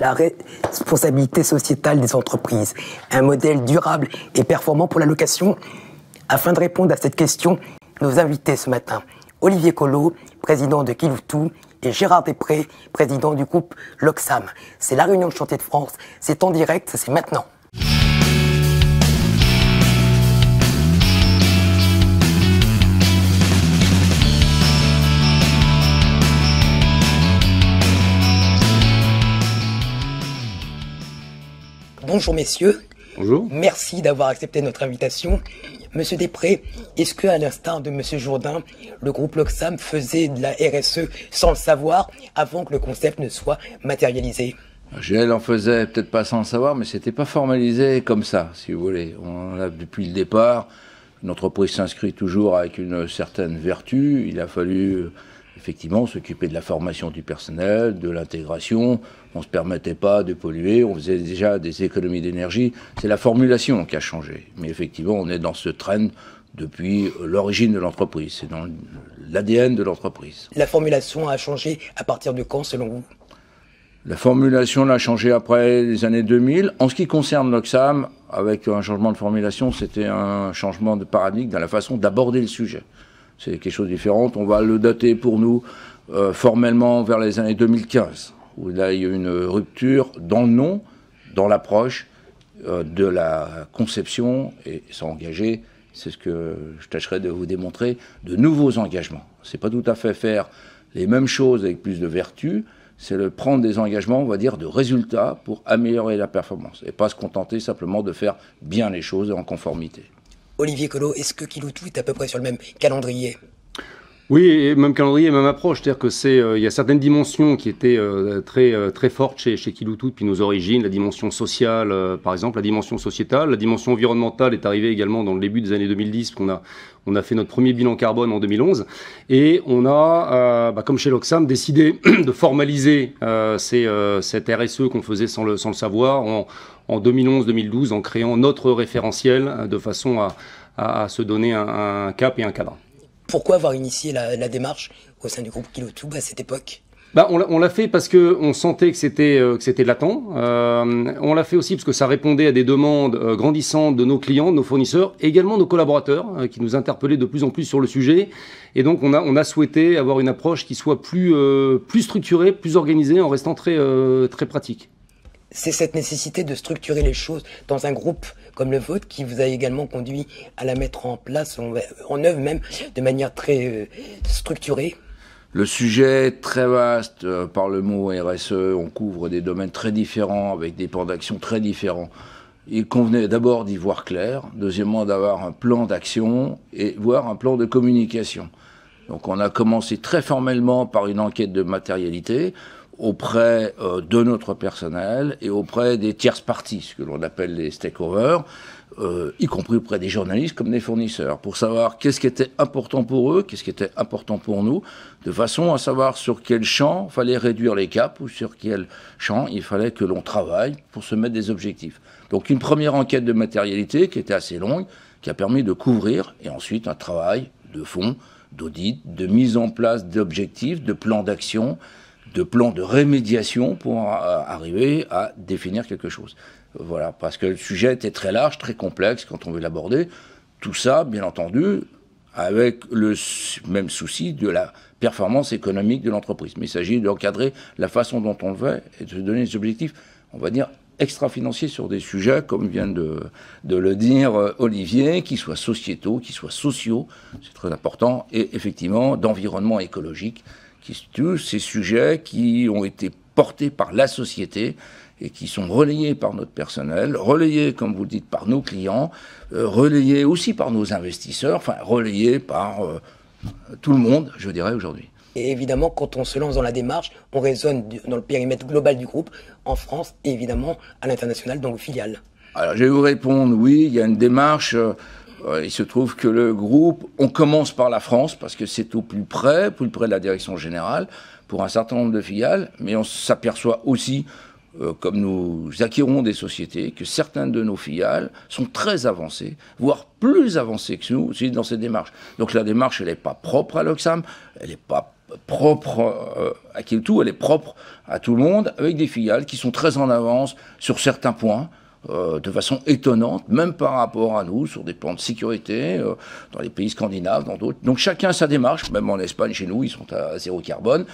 la responsabilité sociétale des entreprises, un modèle durable et performant pour la location? Afin de répondre à cette question, nos invités ce matin, Olivier Collot, président de Kiloutou, et Gérard Després, président du groupe Locsam. C'est la réunion de Chantier de France, c'est en direct, c'est maintenant. Bonjour messieurs. Bonjour. Merci d'avoir accepté notre invitation. Monsieur Després, est-ce que, à l'instar de Monsieur Jourdain, le groupe Locsam faisait de la RSE sans le savoir avant que le concept ne soit matérialisé? GL en faisait peut-être pas sans le savoir, mais c'était pas formalisé comme ça, si vous voulez. On a depuis le départ, une entreprise s'inscrit toujours avec une certaine vertu. Il a fallu effectivement s'occuper de la formation du personnel, de l'intégration. On ne se permettait pas de polluer, on faisait déjà des économies d'énergie. C'est la formulation qui a changé. Mais effectivement, on est dans ce trend depuis l'origine de l'entreprise. C'est dans l'ADN de l'entreprise. La formulation a changé à partir de quand, selon vous? La formulation a changé après les années 2000. En ce qui concerne Locsam, avec un changement de formulation, c'était un changement de paradigme dans la façon d'aborder le sujet. C'est quelque chose de différent. On va le dater pour nous formellement vers les années 2015, où là, il y a eu une rupture dans le nom, dans l'approche de la conception, et sans engager, c'est ce que je tâcherai de vous démontrer, de nouveaux engagements. C'est pas tout à fait faire les mêmes choses avec plus de vertu, c'est prendre des engagements, on va dire, de résultats pour améliorer la performance, et pas se contenter simplement de faire bien les choses en conformité. Olivier Collot, est-ce que Kiloutou est à peu près sur le même calendrier? Oui, et même calendrier, même approche. C'est-à-dire que il y a certaines dimensions qui étaient très fortes chez Kiloutou depuis nos origines. La dimension sociale, par exemple, la dimension sociétale, la dimension environnementale est arrivée également dans le début des années 2010, qu'on a fait notre premier bilan carbone en 2011, et on a, comme chez Locsam, décidé de formaliser cette RSE qu'on faisait sans le savoir en 2011-2012, en créant notre référentiel de façon à se donner un cap et un cadre. Pourquoi avoir initié la démarche au sein du groupe Kiloutou à cette époque? On l'a fait parce que on sentait que c'était latent. On l'a fait aussi parce que ça répondait à des demandes grandissantes de nos clients, de nos fournisseurs, et également nos collaborateurs qui nous interpellaient de plus en plus sur le sujet. Et donc on a souhaité avoir une approche qui soit plus structurée, plus organisée, en restant très pratique. C'est cette nécessité de structurer les choses dans un groupe comme le vôtre qui vous a également conduit à la mettre en place, en œuvre même, de manière très structurée? Le sujet est très vaste. Par le mot RSE, on couvre des domaines très différents, avec des plans d'action très différents. Il convenait d'abord d'y voir clair, deuxièmement d'avoir un plan d'action et voire un plan de communication. Donc on a commencé très formellement par une enquête de matérialité auprès de notre personnel et auprès des tierces parties, ce que l'on appelle les stakeholders, y compris auprès des journalistes comme des fournisseurs, pour savoir qu'est-ce qui était important pour eux, qu'est-ce qui était important pour nous, de façon à savoir sur quel champ il fallait réduire les caps ou sur quel champ il fallait que l'on travaille pour se mettre des objectifs. Donc une première enquête de matérialité qui était assez longue, qui a permis de couvrir, et ensuite un travail de fond, d'audit, de mise en place d'objectifs, de plans d'action, de plans de rémédiation pour arriver à définir quelque chose. Voilà, parce que le sujet était très large, très complexe quand on veut l'aborder. Tout ça, bien entendu, avec le même souci de la performance économique de l'entreprise. Mais il s'agit d'encadrer la façon dont on le fait et de se donner des objectifs, on va dire, extra-financiers sur des sujets, comme vient de le dire Olivier, qui soient sociétaux, qui soient sociaux, c'est très important, et effectivement d'environnement écologique, tous ces sujets qui ont été portés par la société et qui sont relayés par notre personnel, relayés, comme vous le dites, par nos clients, relayés aussi par nos investisseurs, enfin relayés par tout le monde, je dirais, aujourd'hui. Et évidemment, quand on se lance dans la démarche, on raisonne dans le périmètre global du groupe, en France et évidemment à l'international, dans vos filiales. Alors, je vais vous répondre, oui, il y a une démarche. Il se trouve que le groupe, on commence par la France, parce que c'est au plus près de la direction générale, pour un certain nombre de filiales, mais on s'aperçoit aussi comme nous acquérons des sociétés, que certaines de nos filiales sont très avancées, voire plus avancées que nous aussi dans cette démarche. Donc la démarche, elle n'est pas propre à l'Oxam, elle n'est pas propre à Kiltou, elle est propre à tout le monde, avec des filiales qui sont très en avance sur certains points, de façon étonnante, même par rapport à nous, sur des plans de sécurité, dans les pays scandinaves, dans d'autres. Donc chacun a sa démarche, même en Espagne, chez nous, ils sont à 0 carbone.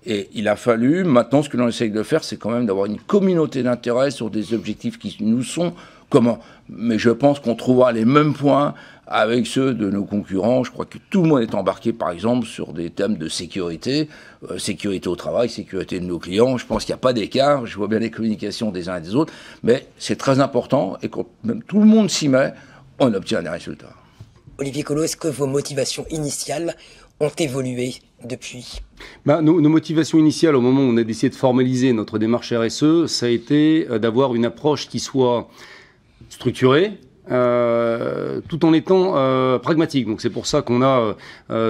Et il a fallu, maintenant, ce que l'on essaye de faire, c'est quand même d'avoir une communauté d'intérêt sur des objectifs qui nous sont communs. Mais je pense qu'on trouvera les mêmes points avec ceux de nos concurrents. Je crois que tout le monde est embarqué, par exemple, sur des thèmes de sécurité, sécurité au travail, sécurité de nos clients. Je pense qu'il n'y a pas d'écart. Je vois bien les communications des uns et des autres. Mais c'est très important. Et quand même tout le monde s'y met, on obtient des résultats. Olivier Collot, est-ce que vos motivations initiales ont évolué depuis ? Nos motivations initiales, au moment où on a décidé de formaliser notre démarche RSE, ça a été d'avoir une approche qui soit structurée, tout en étant pragmatique. Donc c'est pour ça qu'on a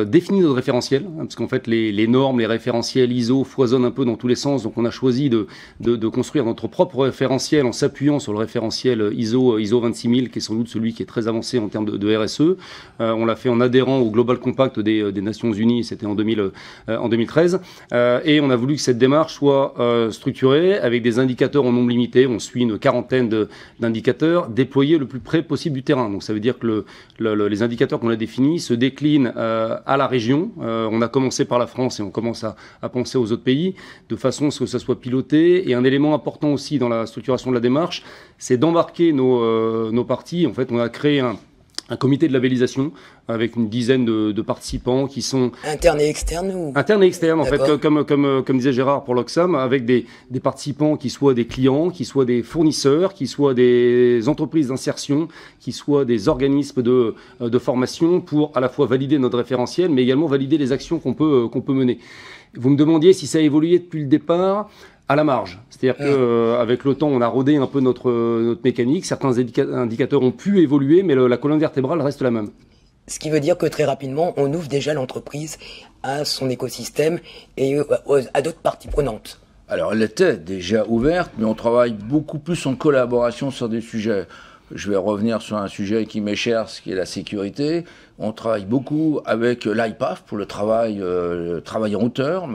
défini notre référentiel, parce qu'en fait les normes, les référentiels ISO foisonnent un peu dans tous les sens. Donc on a choisi de construire notre propre référentiel en s'appuyant sur le référentiel ISO 26000, qui est sans doute celui qui est très avancé en termes de RSE. On l'a fait en adhérant au Global Compact des Nations Unies, c'était en 2013. Et on a voulu que cette démarche soit structurée avec des indicateurs en nombre limité. On suit une quarantaine d'indicateurs déployés le plus près possible du terrain. Donc ça veut dire que les indicateurs qu'on a définis se déclinent à la région. On a commencé par la France et on commence à penser aux autres pays de façon à ce que ça soit piloté. Et un élément important aussi dans la structuration de la démarche, c'est d'embarquer nos parties. En fait, on a créé un comité de labellisation avec une dizaine de participants qui sont... Internes et externes ou... Internes et externes, en fait, comme disait Gérard pour l'Oxam, avec des participants qui soient des clients, qui soient des fournisseurs, qui soient des entreprises d'insertion, qui soient des organismes de formation pour à la fois valider notre référentiel, mais également valider les actions qu'on peut mener. Vous me demandiez si ça a évolué depuis le départ. À la marge. C'est-à-dire qu'avec le temps, on a rodé un peu notre mécanique. Certains indicateurs ont pu évoluer, mais la colonne vertébrale reste la même. Ce qui veut dire que très rapidement, on ouvre déjà l'entreprise à son écosystème et à d'autres parties prenantes. Alors, elle était déjà ouverte, mais on travaille beaucoup plus en collaboration sur des sujets. Je vais revenir sur un sujet qui m'est cher, ce qui est la sécurité. On travaille beaucoup avec l'IPAF pour le travail en hauteur,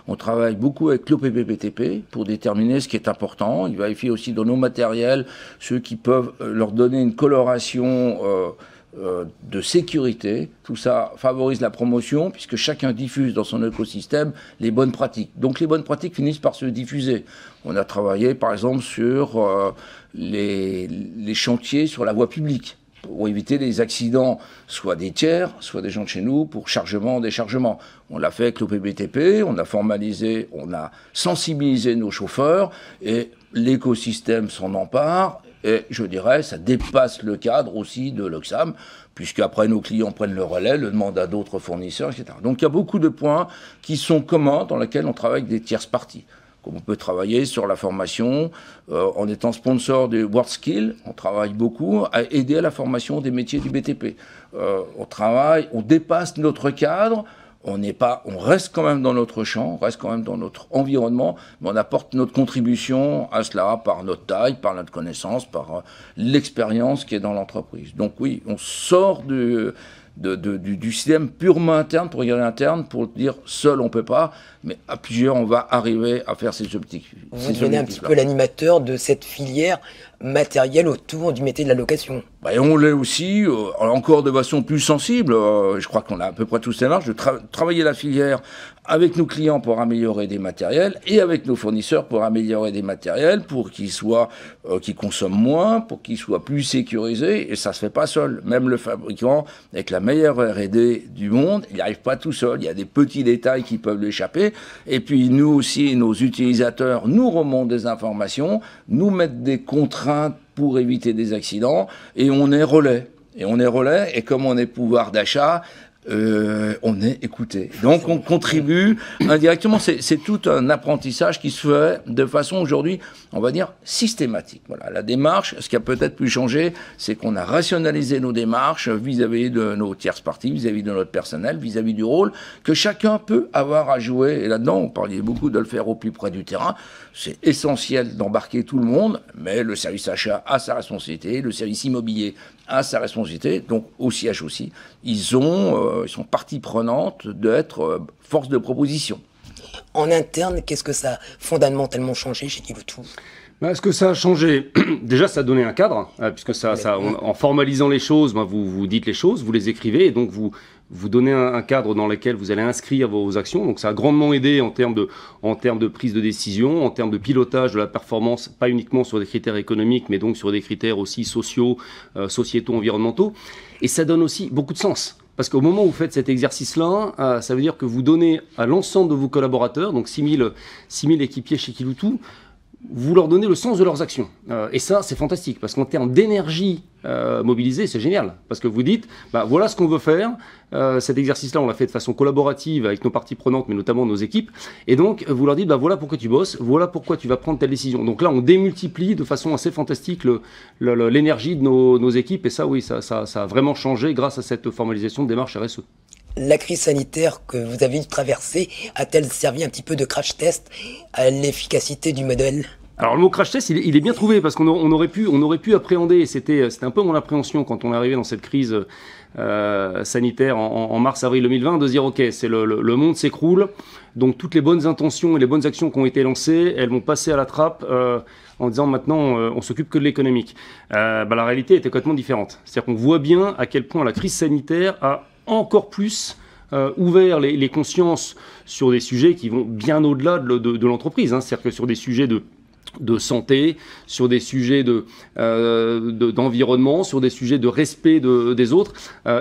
On travaille beaucoup avec l'OPPBTP pour déterminer ce qui est important. Il vérifie aussi dans nos matériels ceux qui peuvent leur donner une coloration de sécurité. Tout ça favorise la promotion puisque chacun diffuse dans son écosystème les bonnes pratiques. Donc les bonnes pratiques finissent par se diffuser. On a travaillé par exemple sur les chantiers sur la voie publique pour éviter les accidents, soit des tiers, soit des gens de chez nous, pour chargement, déchargement. On l'a fait avec l'OPBTP, on a formalisé, on a sensibilisé nos chauffeurs, et l'écosystème s'en empare, et je dirais, ça dépasse le cadre aussi de l'Oxam, puisqu'après nos clients prennent le relais, le demandent à d'autres fournisseurs, etc. Donc il y a beaucoup de points qui sont communs, dans lesquels on travaille avec des tierces parties. Comme on peut travailler sur la formation, en étant sponsor de WorldSkill, on travaille beaucoup à aider à la formation des métiers du BTP. On dépasse notre cadre, on reste quand même dans notre champ, on reste quand même dans notre environnement, mais on apporte notre contribution à cela par notre taille, par notre connaissance, par l'expérience qui est dans l'entreprise. Donc oui, on sort du système purement interne, pour regarder interne, pour dire seul on peut pas, mais à plusieurs on va arriver à faire ces objectifs. Vous devenez un petit peu l'animateur de cette filière matérielle autour du métier de la location. Et on l'est aussi, encore de façon plus sensible. Je crois qu'on a à peu près tous les marges de travailler la filière avec nos clients pour améliorer des matériels et avec nos fournisseurs pour améliorer des matériels, pour qu'ils consomment moins, pour qu'ils soient plus sécurisés. Et ça se fait pas seul. Même le fabricant, avec la meilleure R&D du monde, il n'y arrive pas tout seul. Il y a des petits détails qui peuvent lui échapper. Et puis nous aussi, nos utilisateurs nous remontent des informations, nous mettent des contraintes pour éviter des accidents, et on est relais. Et comme on est pouvoir d'achat, on est écouté. Donc on contribue indirectement. C'est tout un apprentissage qui se fait de façon aujourd'hui, on va dire, systématique. Voilà, la démarche, ce qui a peut-être pu changer, c'est qu'on a rationalisé nos démarches vis-à-vis de nos tierces parties, vis-à-vis de notre personnel, vis-à-vis du rôle que chacun peut avoir à jouer. Et là-dedans, on parlait beaucoup de le faire au plus près du terrain. C'est essentiel d'embarquer tout le monde, mais le service achat a sa responsabilité, le service immobilier a sa responsabilité, donc au siège aussi. Ils sont partie prenante d'être force de proposition. En interne, qu'est-ce que ça a fondamentalement changé chez Kiloutou ? Ce que ça a changé, déjà ça a donné un cadre, puisque en formalisant les choses, vous dites les choses, vous les écrivez, et donc vous donnez un cadre dans lequel vous allez inscrire vos actions. Donc ça a grandement aidé en termes de prise de décision, en termes de pilotage de la performance, pas uniquement sur des critères économiques, mais donc sur des critères aussi sociaux, sociétaux, environnementaux. Et ça donne aussi beaucoup de sens. Parce qu'au moment où vous faites cet exercice-là, ça veut dire que vous donnez à l'ensemble de vos collaborateurs, donc 6000 équipiers chez Kiloutou, vous leur donnez le sens de leurs actions. Et ça, c'est fantastique, parce qu'en termes d'énergie mobilisée, c'est génial. Parce que vous dites, voilà ce qu'on veut faire. Cet exercice-là, on l'a fait de façon collaborative avec nos parties prenantes, mais notamment nos équipes. Et donc, vous leur dites, voilà pourquoi tu bosses, voilà pourquoi tu vas prendre telle décision. Donc là, on démultiplie de façon assez fantastique l'énergie de nos équipes. Et ça, oui, ça a vraiment changé grâce à cette formalisation de démarche RSE. La crise sanitaire que vous avez traversée a-t-elle servi un petit peu de crash test à l'efficacité du modèle ? Alors le mot crash test, il est bien trouvé, parce qu'on aurait pu appréhender, c'était un peu mon appréhension quand on est arrivé dans cette crise sanitaire en mars-avril 2020, de dire ok, le monde s'écroule, donc toutes les bonnes intentions et les bonnes actions qui ont été lancées, elles vont passer à la trappe en disant maintenant on s'occupe que de l'économique. La réalité était complètement différente. C'est-à-dire qu'on voit bien à quel point la crise sanitaire a encore plus ouvert les consciences sur des sujets qui vont bien au-delà de l'entreprise. C'est-à-dire que sur des sujets de santé, sur des sujets d'environnement, sur des sujets de respect des autres.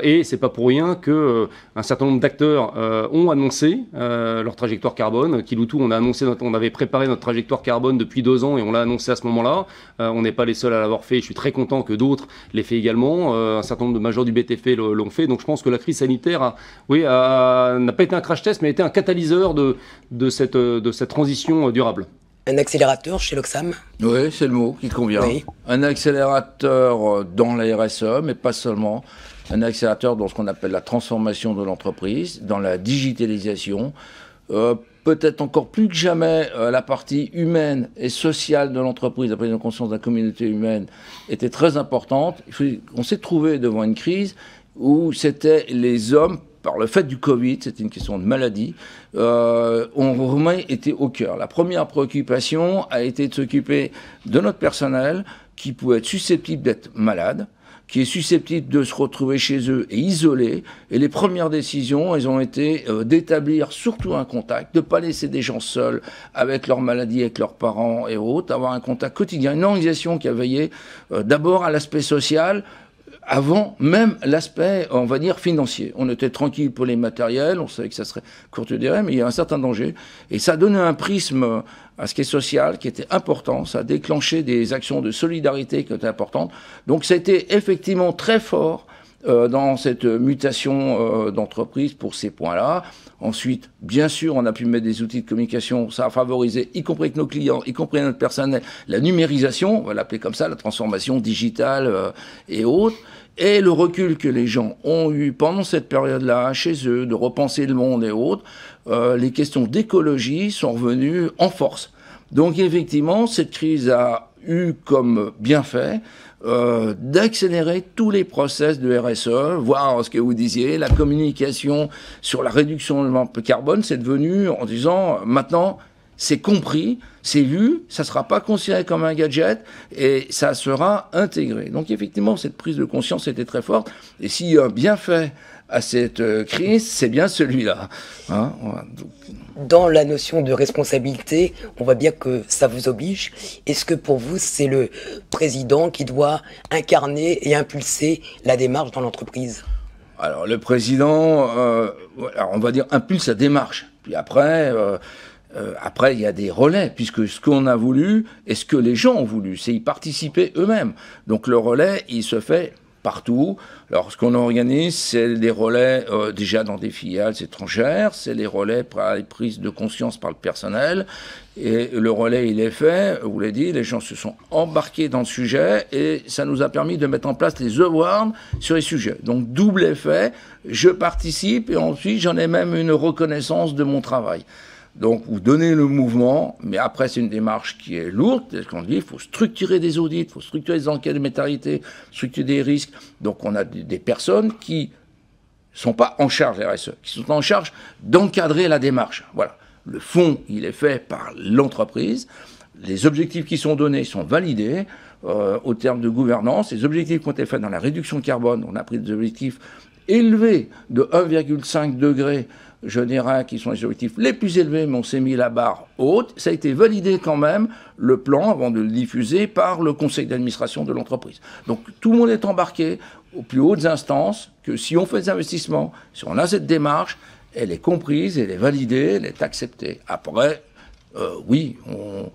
Et c'est pas pour rien que un certain nombre d'acteurs ont annoncé leur trajectoire carbone. Kiloutou, on avait préparé notre trajectoire carbone depuis 2 ans et on l'a annoncé à ce moment-là. On n'est pas les seuls à l'avoir fait. Je suis très content que d'autres l'aient fait également. Un certain nombre de majors du BTP l'ont fait. Donc je pense que la crise sanitaire n'a pas été un crash test, mais a été un catalyseur de cette transition durable. Un accélérateur chez l'Oxam ? Oui, c'est le mot qui convient. Oui. Un accélérateur dans la RSE, mais pas seulement. Un accélérateur dans ce qu'on appelle la transformation de l'entreprise, dans la digitalisation. Peut-être encore plus que jamais, la partie humaine et sociale de l'entreprise, la prise de conscience de la communauté humaine, était très importante. On s'est trouvé devant une crise où c'était les hommes, par le fait du Covid, c'était une question de maladie, on vraiment était au cœur. La première préoccupation a été de s'occuper de notre personnel qui pouvait être susceptible d'être malade, qui est susceptible de se retrouver chez eux et isolé. Et les premières décisions, elles ont été d'établir surtout un contact, de ne pas laisser des gens seuls avec leur maladie, avec leurs parents et autres, avoir un contact quotidien, une organisation qui a veillé d'abord à l'aspect social, avant même l'aspect, on va dire, financier. On était tranquille pour les matériels, on savait que ça serait courte durée, mais il y a un certain danger. Et ça a donné un prisme à ce qui est social, qui était important. Ça a déclenché des actions de solidarité qui étaient importantes. Donc ça a été effectivement très fort dans cette mutation d'entreprise pour ces points-là. Ensuite, bien sûr, on a pu mettre des outils de communication. Ça a favorisé, y compris avec nos clients, y compris notre personnel, la numérisation, on va l'appeler comme ça, la transformation digitale et autres. Et le recul que les gens ont eu pendant cette période-là, chez eux, de repenser le monde et autres, les questions d'écologie sont revenues en force. Donc effectivement, cette crise a eu comme bienfait d'accélérer tous les process de RSE, voire ce que vous disiez, la communication sur la réduction de l'empreinte carbone, c'est devenu en disant maintenant c'est compris, c'est vu, ça ne sera pas considéré comme un gadget et ça sera intégré. Donc effectivement, cette prise de conscience était très forte. Et s'il y a un bienfait à cette crise, c'est bien celui-là. Dans la notion de responsabilité, on voit bien que ça vous oblige. Est-ce que pour vous, c'est le président qui doit incarner et impulser la démarche dans l'entreprise ? Alors le président, on va dire, impulse la démarche. Puis après, il y a des relais, puisque ce qu'on a voulu et ce que les gens ont voulu, c'est y participer eux-mêmes. Donc le relais, il se fait partout. Alors, ce qu'on organise, c'est des relais déjà dans des filiales étrangères, c'est les relais prises de conscience par le personnel. Et le relais, il est fait, vous l'avez dit, les gens se sont embarqués dans le sujet et ça nous a permis de mettre en place les awards sur les sujets. Donc, double effet, je participe et ensuite, j'en ai même une reconnaissance de mon travail. Donc, vous donnez le mouvement, mais après, c'est une démarche qui est lourde. C'est ce qu'on dit, il faut structurer des audits, il faut structurer des enquêtes de matérialité, structurer des risques. Donc, on a des personnes qui sont pas en charge des RSE, qui sont en charge d'encadrer la démarche. Voilà. Le fond, il est fait par l'entreprise. Les objectifs qui sont donnés sont validés au terme de gouvernance. Les objectifs qui ont été faits dans la réduction carbone, on a pris des objectifs élevés de 1,5 degré, je dirais, qui sont les objectifs les plus élevés, mais on s'est mis la barre haute. Ça a été validé quand même, le plan, avant de le diffuser, par le conseil d'administration de l'entreprise. Donc tout le monde est embarqué aux plus hautes instances, que si on fait des investissements, si on a cette démarche, elle est comprise, elle est validée, elle est acceptée. Après, oui, on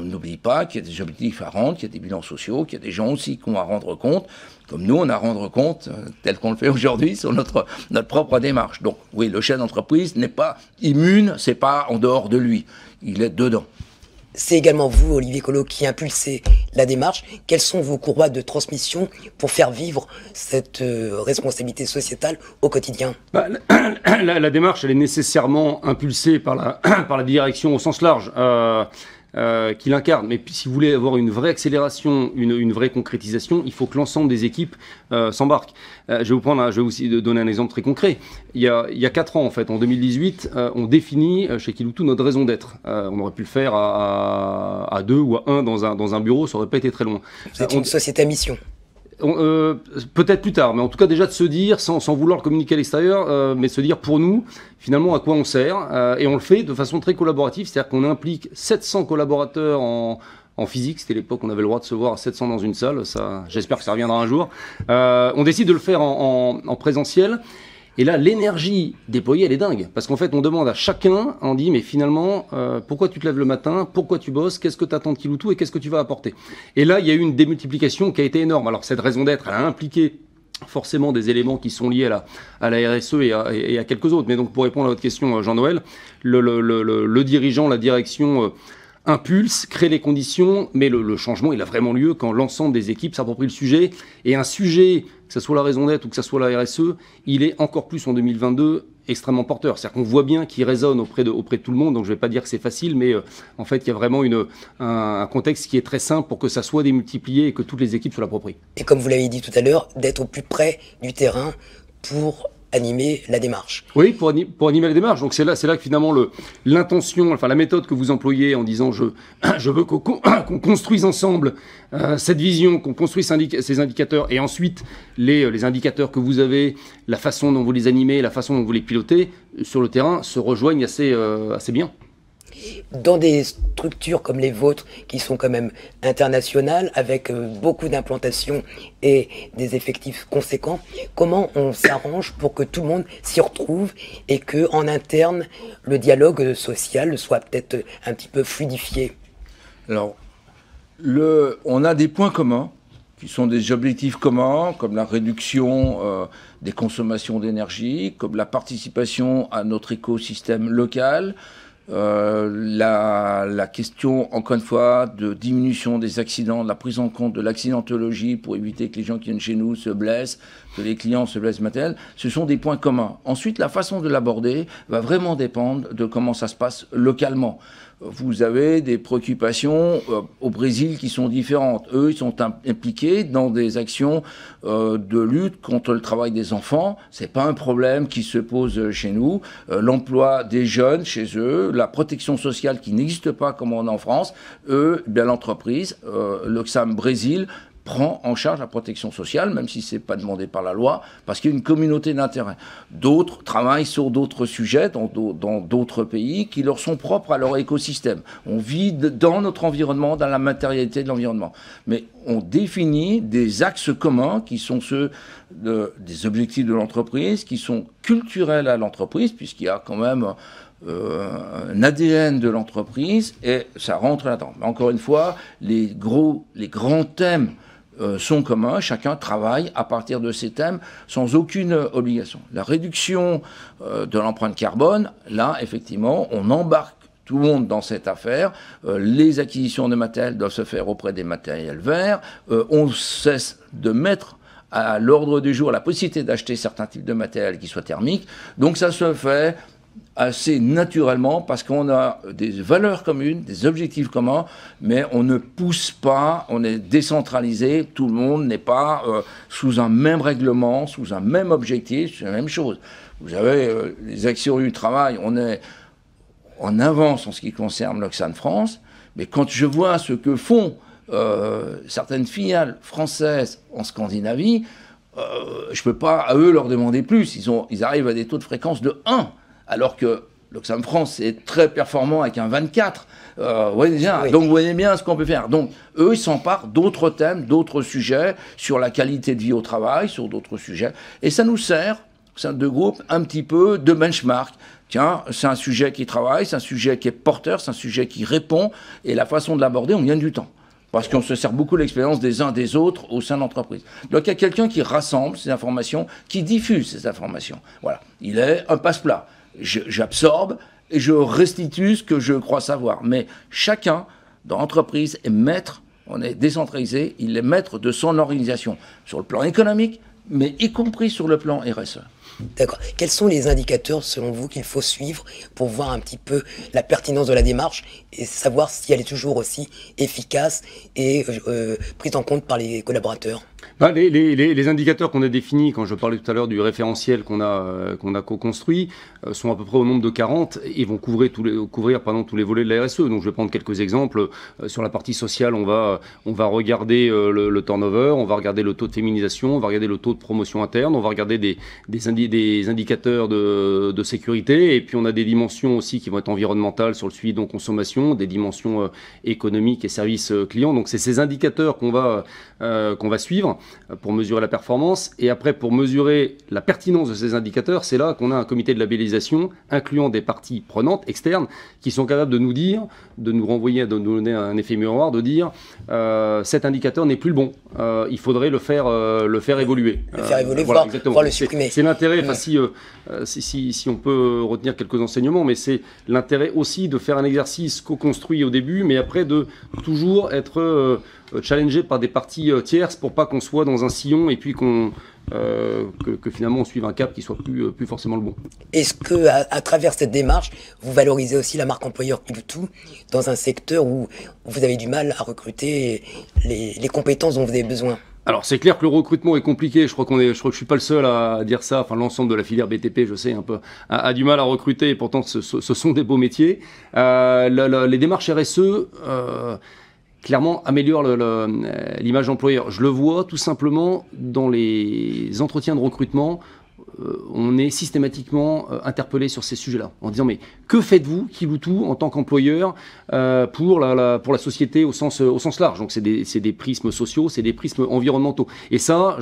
n'oublie pas qu'il y a des objectifs à rendre, qu'il y a des bilans sociaux, qu'il y a des gens aussi qui ont à rendre compte, comme nous, on a à rendre compte, tel qu'on le fait aujourd'hui, sur notre propre démarche. Donc, oui, le chef d'entreprise n'est pas immune, c'est pas en dehors de lui, il est dedans. C'est également vous, Olivier Collot, qui impulsez la démarche. Quelles sont vos courroies de transmission pour faire vivre cette responsabilité sociétale au quotidien ? La démarche, elle est nécessairement impulsée par la direction au sens large. Qui l'incarne. Mais si vous voulez avoir une vraie accélération, une vraie concrétisation, il faut que l'ensemble des équipes s'embarquent. Je vais aussi donner un exemple très concret. Il y a 4 ans, en fait, en 2018, on définit chez Kiloutou notre raison d'être. On aurait pu le faire à 2 ou à 1 dans un bureau, ça aurait pas été très loin. Vous êtes une société à mission. Peut-être plus tard, mais en tout cas déjà de se dire, sans vouloir le communiquer à l'extérieur, mais de se dire pour nous, finalement, à quoi on sert, et on le fait de façon très collaborative, c'est-à-dire qu'on implique 700 collaborateurs en physique, c'était l'époque où on avait le droit de se voir à 700 dans une salle, ça, j'espère que ça reviendra un jour. On décide de le faire en présentiel. Et là, l'énergie déployée, elle est dingue. Parce qu'en fait, on demande à chacun, on dit, mais finalement, pourquoi tu te lèves le matin, pourquoi tu bosses, qu'est-ce que tu attends de Kiloutou et qu'est-ce que tu vas apporter. Et là, il y a eu une démultiplication qui a été énorme. Alors, cette raison d'être, elle a impliqué forcément des éléments qui sont liés à la RSE et à quelques autres. Mais donc, pour répondre à votre question, Jean-Noël, le dirigeant, la direction impulse, crée les conditions, mais le changement, il a vraiment lieu quand l'ensemble des équipes s'approprie le sujet. Et un sujet, que ce soit la raison d'être ou que ce soit la RSE, il est encore plus en 2022 extrêmement porteur. C'est-à-dire qu'on voit bien qu'il résonne auprès de tout le monde. Donc je ne vais pas dire que c'est facile, mais en fait, il y a vraiment un contexte qui est très simple pour que ça soit démultiplié et que toutes les équipes se l'approprient. Et comme vous l'avez dit tout à l'heure, d'être au plus près du terrain pour animer la démarche. Oui, pour animer la démarche. Donc c'est là que finalement l'intention, enfin la méthode que vous employez en disant je veux qu'on construise ensemble cette vision, qu'on construise ces indicateurs et ensuite les indicateurs que vous avez, la façon dont vous les animez, la façon dont vous les pilotez sur le terrain se rejoignent assez bien. Dans des structures comme les vôtres, qui sont quand même internationales, avec beaucoup d'implantations et des effectifs conséquents, comment on s'arrange pour que tout le monde s'y retrouve et que en interne, le dialogue social soit peut-être un petit peu fluidifié? Alors, on a des points communs, qui sont des objectifs communs, comme la réduction des consommations d'énergie, comme la participation à notre écosystème local, la question, encore une fois, de diminution des accidents, de la prise en compte de l'accidentologie pour éviter que les gens qui viennent chez nous se blessent, que les clients se blessent matériels, ce sont des points communs. Ensuite, la façon de l'aborder va vraiment dépendre de comment ça se passe localement. Vous avez des préoccupations au Brésil qui sont différentes. Eux, ils sont impliqués dans des actions de lutte contre le travail des enfants. C'est pas un problème qui se pose chez nous. L'emploi des jeunes chez eux, la protection sociale qui n'existe pas comme on a en France. Eux, bien l'entreprise, l'Oxfam Brésil, prend en charge la protection sociale, même si c'est pas demandé par la loi, parce qu'il y a une communauté d'intérêt. D'autres travaillent sur d'autres sujets dans d'autres pays qui leur sont propres à leur écosystème. On vit dans notre environnement, dans la matérialité de l'environnement. Mais on définit des axes communs qui sont ceux des objectifs de l'entreprise, qui sont culturels à l'entreprise, puisqu'il y a quand même un ADN de l'entreprise et ça rentre là-dedans. Mais encore une fois, les grands thèmes sont communs, chacun travaille à partir de ces thèmes sans aucune obligation. La réduction de l'empreinte carbone, là, effectivement, on embarque tout le monde dans cette affaire. Les acquisitions de matériel doivent se faire auprès des matériels verts. On cesse de mettre à l'ordre du jour la possibilité d'acheter certains types de matériel qui soient thermiques. Donc ça se fait assez naturellement parce qu'on a des valeurs communes, des objectifs communs, mais on ne pousse pas, on est décentralisé, tout le monde n'est pas sous un même règlement, sous un même objectif, c'est la même chose. Vous avez les actions du travail, on est en avance en ce qui concerne l'Oxfam France, mais quand je vois ce que font certaines filiales françaises en Scandinavie, je ne peux pas à eux leur demander plus. Ils arrivent à des taux de fréquence de 1. Alors que l'Oxfam France est très performant avec un 24. Oui. Donc vous voyez bien ce qu'on peut faire. Donc eux, ils s'emparent d'autres thèmes, d'autres sujets, sur la qualité de vie au travail, sur d'autres sujets. Et ça nous sert, au sein de groupes, un petit peu de benchmark. Tiens, c'est un sujet qui travaille, c'est un sujet qui est porteur, c'est un sujet qui répond. Et la façon de l'aborder, on gagne du temps. Parce qu'on se sert beaucoup de l'expérience des uns des autres au sein de l'entreprise. Donc il y a quelqu'un qui rassemble ces informations, qui diffuse ces informations. Voilà. Il est un passe-plat. J'absorbe et je restitue ce que je crois savoir. Mais chacun dans l'entreprise est maître, on est décentralisé, il est maître de son organisation, sur le plan économique, mais y compris sur le plan RSE. D'accord. Quels sont les indicateurs, selon vous, qu'il faut suivre pour voir un petit peu la pertinence de la démarche et savoir si elle est toujours aussi efficace et prise en compte par les collaborateurs? Les indicateurs qu'on a définis, quand je parlais tout à l'heure du référentiel qu'on a co-construit, sont à peu près au nombre de 40 et vont couvrir tous les volets de la RSE. Donc je vais prendre quelques exemples. Sur la partie sociale, on va regarder le turnover, on va regarder le taux de féminisation, on va regarder le taux de promotion interne, on va regarder des indicateurs de sécurité, et puis on a des dimensions aussi qui vont être environnementales sur le suivi de consommation, des dimensions économiques et services clients. Donc c'est ces indicateurs qu'on va suivre pour mesurer la performance. Et après, pour mesurer la pertinence de ces indicateurs, c'est là qu'on a un comité de labellisation incluant des parties prenantes externes qui sont capables de nous dire, de nous renvoyer, de nous donner un effet miroir, de dire cet indicateur n'est plus le bon, il faudrait le faire évoluer. Le faire évoluer, Voilà, voire le supprimer. C'est l'intérêt, si on peut retenir quelques enseignements, mais c'est l'intérêt aussi de faire un exercice co-construit au début, mais après de toujours être challengé par des parties tierces pour pas qu'on soit dans un sillon et puis que finalement on suive un cap qui soit plus forcément le bon. Est-ce que à travers cette démarche, vous valorisez aussi la marque employeur Kiloutou dans un secteur où vous avez du mal à recruter les compétences dont vous avez besoin? Alors c'est clair que le recrutement est compliqué. Je crois que je suis pas le seul à dire ça. Enfin l'ensemble de la filière BTP, je sais un peu, a du mal à recruter. Et pourtant ce sont des beaux métiers. Les démarches RSE clairement améliorent l'image employeur. Je le vois tout simplement dans les entretiens de recrutement. On est systématiquement interpellé sur ces sujets-là, en disant mais que faites-vous, Kiloutou, en tant qu'employeur pour la société au sens large. Donc c'est des prismes sociaux, c'est des prismes environnementaux. Et ça,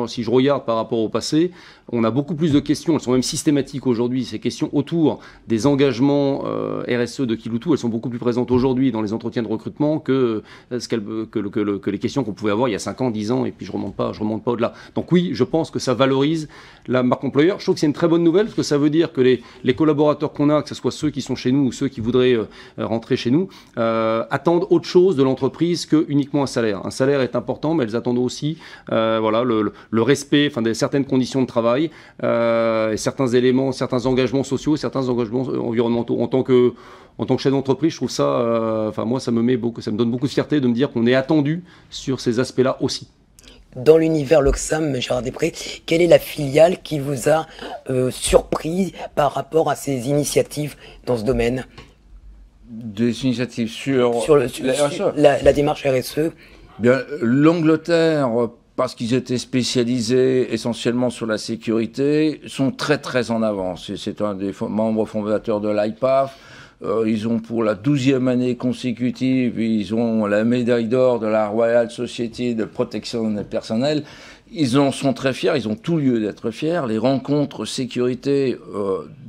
si je regarde par rapport au passé, on a beaucoup plus de questions, elles sont même systématiques aujourd'hui, ces questions autour des engagements RSE de Kiloutou, elles sont beaucoup plus présentes aujourd'hui dans les entretiens de recrutement que les questions qu'on pouvait avoir il y a 5 ans, 10 ans, et puis je remonte pas au-delà. Donc oui, je pense que ça valorise la marque employeur. Je trouve que c'est une très bonne nouvelle parce que ça veut dire que les collaborateurs qu'on a, que ce soit ceux qui sont chez nous ou ceux qui voudraient rentrer chez nous, attendent autre chose de l'entreprise que uniquement un salaire. Un salaire est important, mais elles attendent aussi le respect, certaines conditions de travail, et certains éléments, certains engagements sociaux, certains engagements environnementaux. En tant que chef d'entreprise, je trouve ça, moi, ça me donne beaucoup de fierté de me dire qu'on est attendu sur ces aspects-là aussi. Dans l'univers L'Oxfam, Gérard Després, quelle est la filiale qui vous a surpris par rapport à ces initiatives dans ce domaine? Des initiatives sur la démarche RSE? Bien, l'Angleterre, parce qu'ils étaient spécialisés essentiellement sur la sécurité, sont très très en avance. C'est un des membres fondateurs de l'IPAF. Ils ont pour la 12e année consécutive, ils ont la médaille d'or de la Royal Society de protection personnelle. Ils en sont très fiers, ils ont tout lieu d'être fiers. Les rencontres sécurité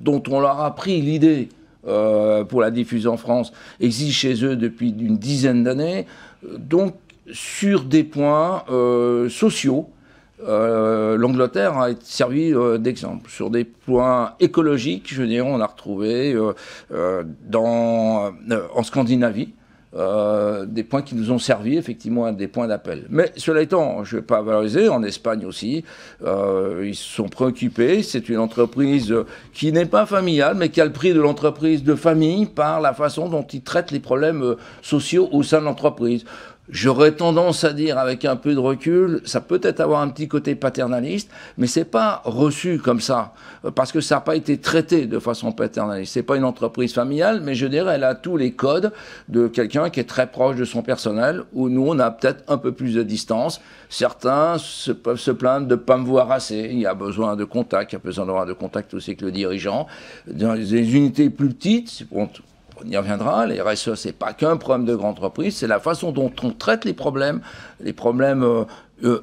dont on leur a pris l'idée pour la diffuser en France existent chez eux depuis une dizaine d'années. Donc sur des points sociaux. L'Angleterre a été servie d'exemple. Sur des points écologiques, je dirais, on a retrouvé en Scandinavie des points qui nous ont servi effectivement à des points d'appel. Mais cela étant, je ne vais pas valoriser, en Espagne aussi, ils se sont préoccupés. C'est une entreprise qui n'est pas familiale, mais qui a le prix de l'entreprise de famille par la façon dont ils traitent les problèmes sociaux au sein de l'entreprise. J'aurais tendance à dire, avec un peu de recul, ça peut être avoir un petit côté paternaliste, mais c'est pas reçu comme ça, parce que ça n'a pas été traité de façon paternaliste. C'est pas une entreprise familiale, mais je dirais, elle a tous les codes de quelqu'un qui est très proche de son personnel, où nous, on a peut-être un peu plus de distance. Certains peuvent se plaindre de ne pas me voir assez. Il y a besoin de contact, il y a besoin d'avoir de contact aussi avec le dirigeant. Dans les unités plus petites, on y reviendra, les RSE, c'est pas qu'un problème de grande entreprise, c'est la façon dont on traite les problèmes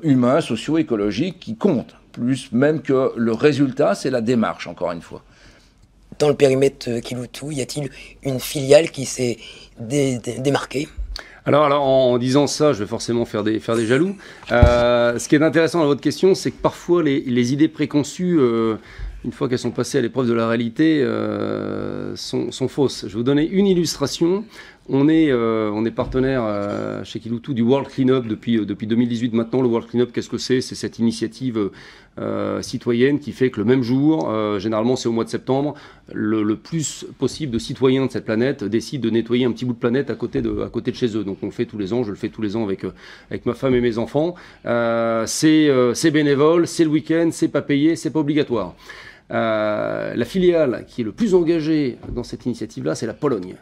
humains, sociaux, écologiques qui comptent, plus même que le résultat, c'est la démarche, encore une fois. Dans le périmètre Kiloutou, y a-t-il une filiale qui s'est démarquée ? Alors, en disant ça, je vais forcément faire des jaloux. Ce qui est intéressant dans votre question, c'est que parfois les idées préconçues, une fois qu'elles sont passées à l'épreuve de la réalité, sont fausses. Je vais vous donner une illustration. On est partenaire chez Kiloutou du World Cleanup depuis 2018 maintenant. Le World Cleanup, qu'est-ce que c'est ? C'est cette initiative citoyenne qui fait que le même jour, généralement c'est au mois de septembre, le plus possible de citoyens de cette planète décident de nettoyer un petit bout de planète à côté de chez eux. Donc on le fait tous les ans, je le fais tous les ans avec ma femme et mes enfants. C'est bénévole, c'est le week-end, c'est pas payé, c'est pas obligatoire. La filiale qui est le plus engagée dans cette initiative-là, c'est la Pologne.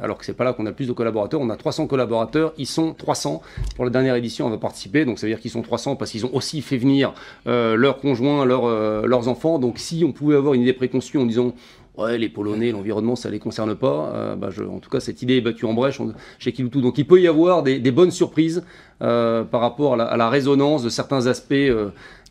Alors que c'est pas là qu'on a le plus de collaborateurs. On a 300 collaborateurs, ils sont 300. Pour la dernière édition, on va participer. Donc ça veut dire qu'ils sont 300 parce qu'ils ont aussi fait venir leurs conjoints, leurs enfants. Donc si on pouvait avoir une idée préconçue en disant ouais, les Polonais, l'environnement, ça les concerne pas, en tout cas, cette idée est battue en brèche chez Kiloutou. Donc il peut y avoir des bonnes surprises par rapport à la résonance de certains aspects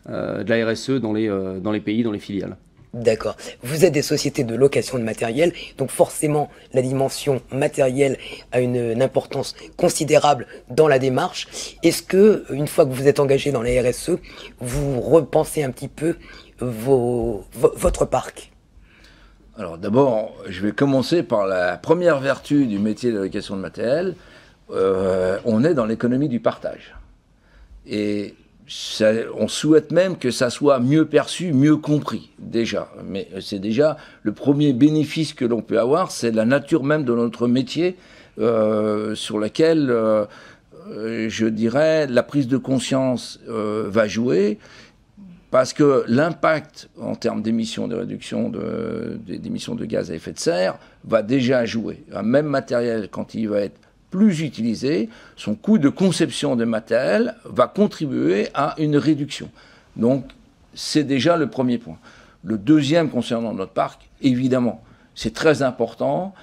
de la RSE dans les pays, dans les filiales. D'accord. Vous êtes des sociétés de location de matériel, donc forcément la dimension matérielle a une importance considérable dans la démarche. Est-ce que, une fois que vous êtes engagé dans la RSE, vous repensez un petit peu votre parc ? Alors d'abord, je vais commencer par la première vertu du métier de la location de matériel. On est dans l'économie du partage. Et on souhaite même que ça soit mieux perçu, mieux compris, déjà. Mais c'est déjà le premier bénéfice que l'on peut avoir, c'est la nature même de notre métier, sur laquelle, je dirais, la prise de conscience va jouer, parce que l'impact en termes d'émissions, de réduction d'émissions de gaz à effet de serre, va déjà jouer. Un même matériel, quand il va être plus utilisé, son coût de conception de matériel va contribuer à une réduction. Donc, c'est déjà le premier point. Le deuxième concernant notre parc, évidemment, c'est très important,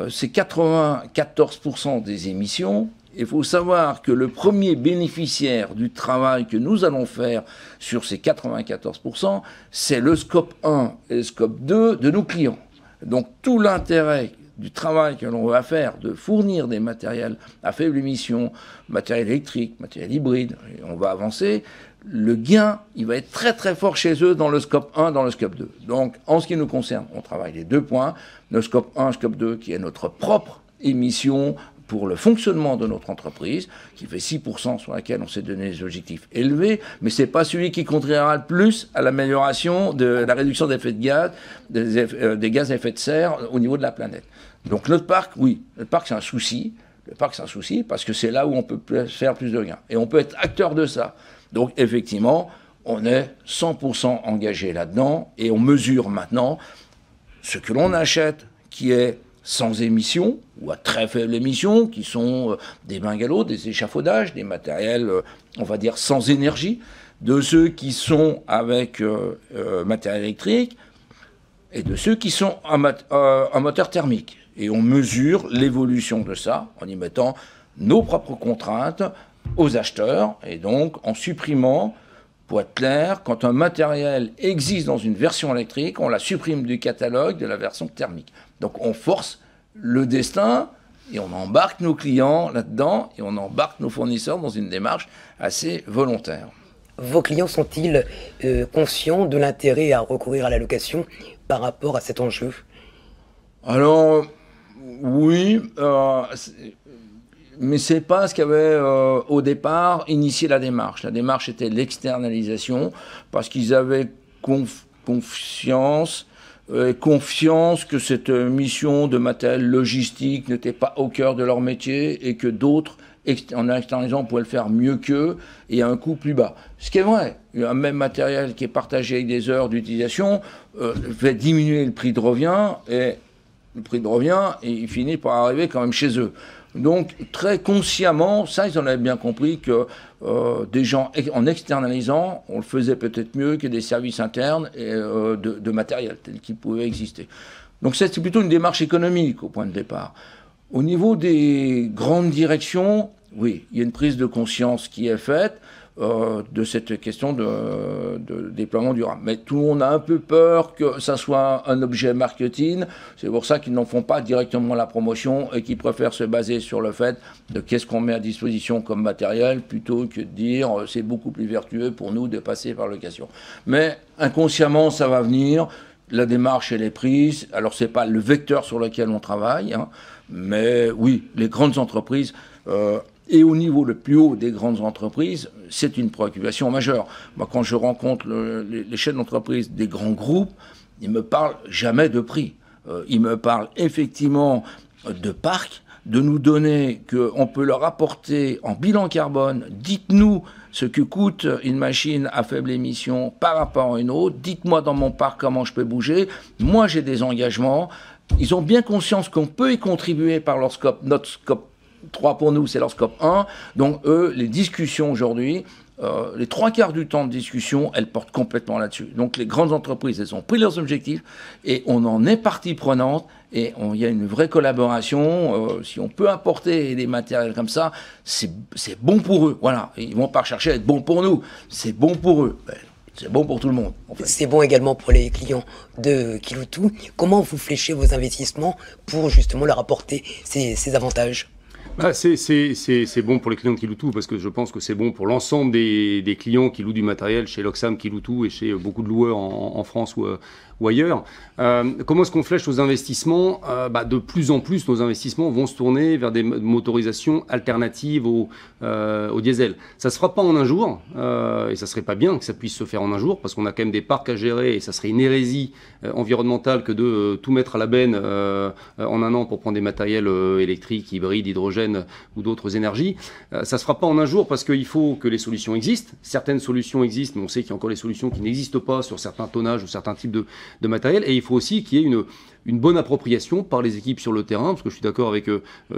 c'est 94% des émissions. Il faut savoir que le premier bénéficiaire du travail que nous allons faire sur ces 94%, c'est le scope 1 et le scope 2 de nos clients. Donc, tout l'intérêt du travail que l'on va faire, de fournir des matériels à faible émission, matériel électrique, matériel hybride, et on va avancer, le gain, il va être très très fort chez eux dans le scope 1, dans le scope 2. Donc, en ce qui nous concerne, on travaille les deux points, le scope 1, scope 2, qui est notre propre émission pour le fonctionnement de notre entreprise, qui fait 6%, sur laquelle on s'est donné des objectifs élevés, mais c'est pas celui qui contribuera le plus à l'amélioration de la réduction des effets de gaz, des gaz à effet de serre au niveau de la planète. Donc notre parc, oui, notre parc c'est un souci. Le parc c'est un souci parce que c'est là où on peut faire plus de gains. Et on peut être acteur de ça. Donc effectivement, on est 100% engagé là-dedans et on mesure maintenant ce que l'on achète qui est sans émission ou à très faible émission, qui sont des bungalows, des échafaudages, des matériels, on va dire, sans énergie, de ceux qui sont avec matériel électrique et de ceux qui sont en moteur thermique. Et on mesure l'évolution de ça en y mettant nos propres contraintes aux acheteurs et donc en supprimant, pour être clair, quand un matériel existe dans une version électrique, on la supprime du catalogue de la version thermique. Donc on force le destin Et on embarque nos clients là-dedans et on embarque nos fournisseurs dans une démarche assez volontaire. Vos clients sont-ils conscients de l'intérêt à recourir à la location par rapport à cet enjeu? Alors, oui, mais c'est pas ce qui avait au départ initié la démarche. La démarche était l'externalisation parce qu'ils avaient confiance que cette mission de matériel logistique n'était pas au cœur de leur métier et que d'autres, en externalisant, pouvaient le faire mieux qu'eux et à un coût plus bas. Ce qui est vrai, un même matériel qui est partagé avec des heures d'utilisation fait diminuer le prix de revient et il finit par arriver quand même chez eux. Donc, très consciemment, ça, ils en avaient bien compris que des gens, en externalisant, on le faisait peut-être mieux que des services internes et, de matériel tel qu'il pouvait exister. Donc, c'est plutôt une démarche économique au point de départ. Au niveau des grandes directions, oui, il y a une prise de conscience qui est faite de cette question de déploiement durable. Mais tout le monde a un peu peur que ça soit un objet marketing. C'est pour ça qu'ils n'en font pas directement la promotion et qu'ils préfèrent se baser sur le fait de qu'est-ce qu'on met à disposition comme matériel plutôt que de dire c'est beaucoup plus vertueux pour nous de passer par location. Mais inconsciemment, ça va venir. La démarche, elle est prise. Alors, c'est pas le vecteur sur lequel on travaille, hein, mais oui, les grandes entreprises... et au niveau le plus haut des grandes entreprises, c'est une préoccupation majeure. Moi, quand je rencontre les chefs d'entreprise des grands groupes, ils me parlent jamais de prix. Ils me parlent effectivement de parc, de nous donner qu'on peut leur apporter en bilan carbone. Dites-nous ce que coûte une machine à faible émission par rapport à une autre. Dites-moi dans mon parc comment je peux bouger. Moi, j'ai des engagements. Ils ont bien conscience qu'on peut y contribuer par leur scope, notre scope 3 pour nous, c'est leur scope 1. Donc, eux, les discussions aujourd'hui, les 3/4 du temps de discussion, elles portent complètement là-dessus. Donc, les grandes entreprises, elles ont pris leurs objectifs et on en est partie prenante et il y a une vraie collaboration. Si on peut apporter des matériels comme ça, c'est bon pour eux. Voilà. Ils ne vont pas chercher à être bon pour nous. C'est bon pour eux. C'est bon pour tout le monde. En fait. C'est bon également pour les clients de Kiloutou. Comment vous fléchez vos investissements pour justement leur apporter ces avantages? C'est bon pour les clients de Kiloutou parce que je pense que c'est bon pour l'ensemble des clients qui louent du matériel chez Loxam, Kiloutou et chez beaucoup de loueurs en France ou ailleurs. Comment est-ce qu'on flèche nos investissements? De plus en plus, nos investissements vont se tourner vers des motorisations alternatives au diesel. Ça ne se fera pas en un jour, et ça ne serait pas bien que ça puisse se faire en un jour, parce qu'on a quand même des parcs à gérer, et ça serait une hérésie environnementale que de tout mettre à la benne en un an pour prendre des matériels électriques, hybrides, hydrogène ou d'autres énergies. Ça ne se fera pas en un jour, parce qu'il faut que les solutions existent. Certaines solutions existent, mais on sait qu'il y a encore des solutions qui n'existent pas sur certains tonnages ou certains types de matériel, et il faut aussi qu'il y ait une bonne appropriation par les équipes sur le terrain, parce que je suis d'accord avec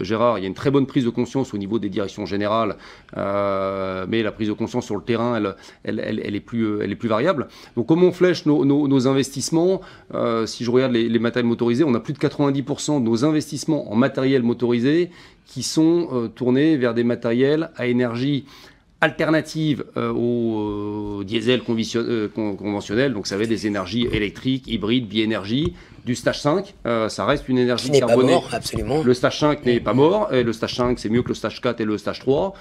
Gérard, il y a une très bonne prise de conscience au niveau des directions générales, mais la prise de conscience sur le terrain, elle est plus variable. Donc comment on flèche nos investissements? Si je regarde les matériels motorisés, on a plus de 90% de nos investissements en matériel motorisé qui sont tournés vers des matériels à énergie alternative au diesel conventionnel, donc ça va être des énergies électriques, hybrides, biénergie, du stage 5, ça reste une énergie carbonée. Qui n'est pas mort, absolument. Le stage 5 n'est pas mort, et le stage 5 c'est mieux que le stage 4 et le stage 3,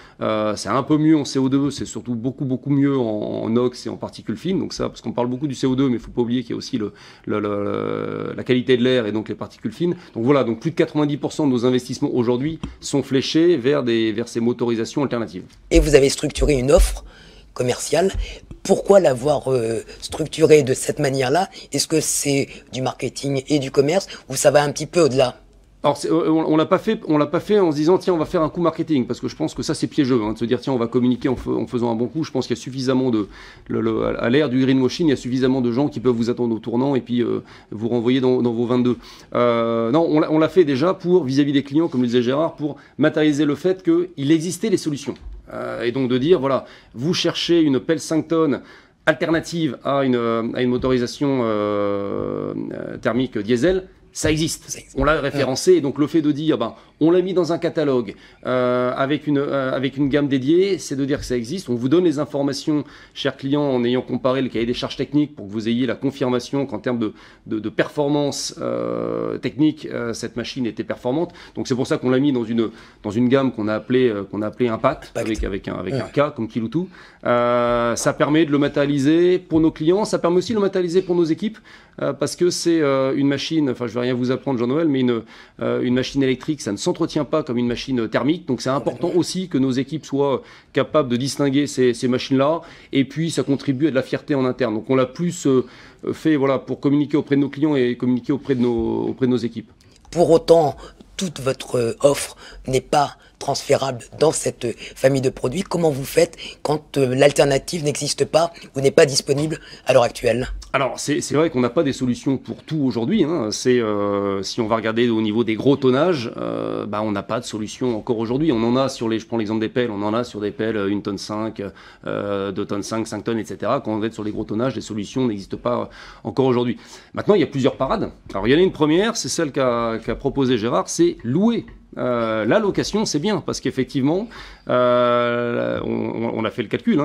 c'est un peu mieux en CO2, c'est surtout beaucoup mieux en NOx et en particules fines, donc ça, parce qu'on parle beaucoup du CO2, mais il ne faut pas oublier qu'il y a aussi la qualité de l'air et donc les particules fines. Donc voilà, donc plus de 90% de nos investissements aujourd'hui sont fléchés vers ces motorisations alternatives. Et vous avez structuré une offre commerciale. Pourquoi l'avoir structurée de cette manière-là? Est-ce que c'est du marketing et du commerce ou ça va un petit peu au-delà? Alors, on l'a pas fait en se disant tiens on va faire un coup marketing, parce que je pense que ça c'est piégeux de se dire tiens on va communiquer en faisant un bon coup. Je pense qu'il y a suffisamment à l'ère du greenwashing, il y a suffisamment de gens qui peuvent vous attendre au tournant et puis vous renvoyer dans vos 22. Non, on l'a fait déjà pour vis-à-vis des clients, comme le disait Gérard, pour matérialiser le fait qu'il existait les solutions. Et donc de dire voilà, vous cherchez une pelle 5 tonnes alternative à une motorisation thermique diesel, ça existe. On l'a référencé, et donc le fait de dire, on l'a mis dans un catalogue avec une gamme dédiée, c'est de dire que ça existe. On vous donne les informations, chers clients, en ayant comparé le cahier des charges techniques pour que vous ayez la confirmation qu'en termes de performance technique, cette machine était performante. Donc c'est pour ça qu'on l'a mis dans une gamme qu'on a appelée Impact, avec un K comme Kiloutou. Ça permet de le matérialiser pour nos clients, ça permet aussi de le matérialiser pour nos équipes, parce que c'est une machine, enfin je vais rien vous apprendre Jean-Noël, mais une machine électrique, ça ne s'entretient pas comme une machine thermique, donc c'est important aussi que nos équipes soient capables de distinguer ces machines-là, et puis ça contribue à de la fierté en interne. Donc on l'a plus fait pour communiquer auprès de nos clients et communiquer auprès de nos équipes. Pour autant, toute votre offre n'est pas transférable dans cette famille de produits. Comment vous faites quand l'alternative n'existe pas ou n'est pas disponible à l'heure actuelle? Alors, c'est vrai qu'on n'a pas des solutions pour tout aujourd'hui. Si on va regarder au niveau des gros tonnages, on n'a pas de solution encore aujourd'hui. On en a je prends l'exemple des pelles, on en a sur des pelles 1,5 tonne, 2 tonnes 5 tonnes, etc. Quand on est sur les gros tonnages, les solutions n'existent pas encore aujourd'hui. Maintenant, il y a plusieurs parades. Alors, il y en a une première, c'est celle qu'a proposé Gérard, c'est louer. La location, c'est bien, parce qu'effectivement, on a fait le calcul,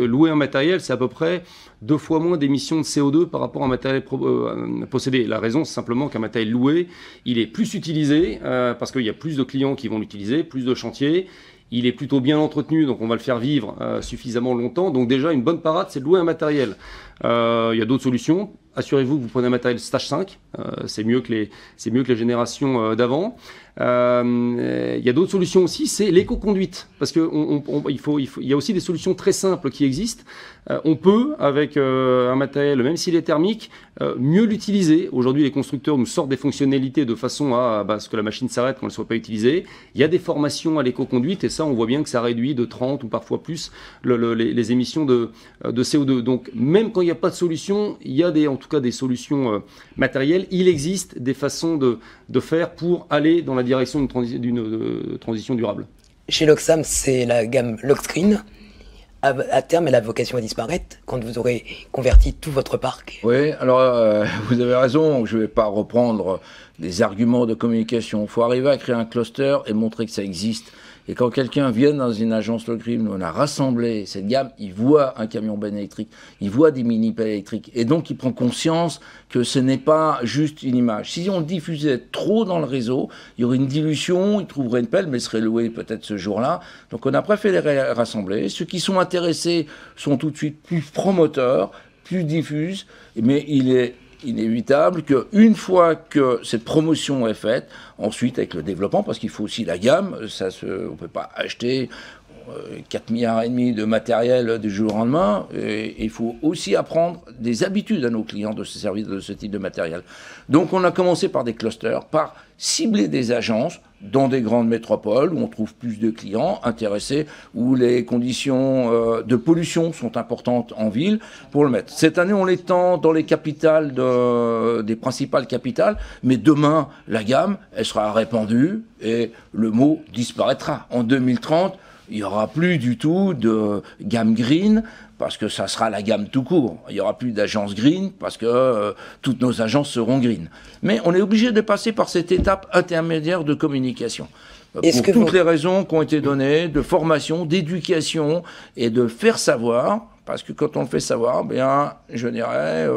louer un matériel, c'est à peu près 2 fois moins d'émissions de CO2 par rapport à un matériel possédé. La raison, c'est simplement qu'un matériel loué, il est plus utilisé, parce qu'il y a plus de clients qui vont l'utiliser, plus de chantiers. Il est plutôt bien entretenu, donc on va le faire vivre suffisamment longtemps. Donc déjà, une bonne parade, c'est de louer un matériel. Il y a d'autres solutions. Assurez-vous que vous prenez un matériel Stage 5. C'est mieux que les générations d'avant. Il y a d'autres solutions aussi, c'est l'éco-conduite. Parce qu'il y a aussi des solutions très simples qui existent. On peut, avec un matériel, même s'il est thermique, mieux l'utiliser. Aujourd'hui, les constructeurs nous sortent des fonctionnalités de façon à ce que la machine s'arrête quand elle ne soit pas utilisée. Il y a des formations à l'éco-conduite et ça, on voit bien que ça réduit de 30 ou parfois plus les émissions de CO2. Donc, même quand il n'y a pas de solution, il y a en tout cas des solutions matérielles. Il existe des façons de faire pour aller dans la direction d'une transition durable. Chez Loxam, c'est la gamme Lockscreen. À terme, elle a vocation à disparaître quand vous aurez converti tout votre parc. Oui, alors vous avez raison, je ne vais pas reprendre des arguments de communication. Il faut arriver à créer un cluster et montrer que ça existe. Et quand quelqu'un vient dans une agence Lockscreen où on a rassemblé cette gamme, il voit un camion benne électrique, il voit des mini-pelles électriques. Et donc, il prend conscience que ce n'est pas juste une image. Si on le diffusait trop dans le réseau, il y aurait une dilution, il trouverait une pelle, mais serait loué peut-être ce jour-là. Donc, on a préféré les rassembler. Ceux qui sont intéressés sont tout de suite plus promoteurs, plus diffuses, mais il est inévitable qu'une fois que cette promotion est faite, ensuite avec le développement, parce qu'il faut aussi la gamme, on ne peut pas acheter 4,5 milliards de matériel du jour au lendemain, et il faut aussi apprendre des habitudes à nos clients de se servir de ce type de matériel. Donc on a commencé par des clusters, par cibler des agences dans des grandes métropoles où on trouve plus de clients intéressés, où les conditions de pollution sont importantes en ville, pour le mettre. Cette année, on l'étend dans les capitales des principales capitales, mais demain, la gamme, elle sera répandue et le mot disparaîtra. En 2030, il n'y aura plus du tout de gamme green, parce que ça sera la gamme tout court. Il n'y aura plus d'agence green, parce que toutes nos agences seront green. Mais on est obligé de passer par cette étape intermédiaire de communication. Pour toutes les raisons qui ont été données, de formation, d'éducation, et de faire savoir, parce que quand on le fait savoir, je dirais,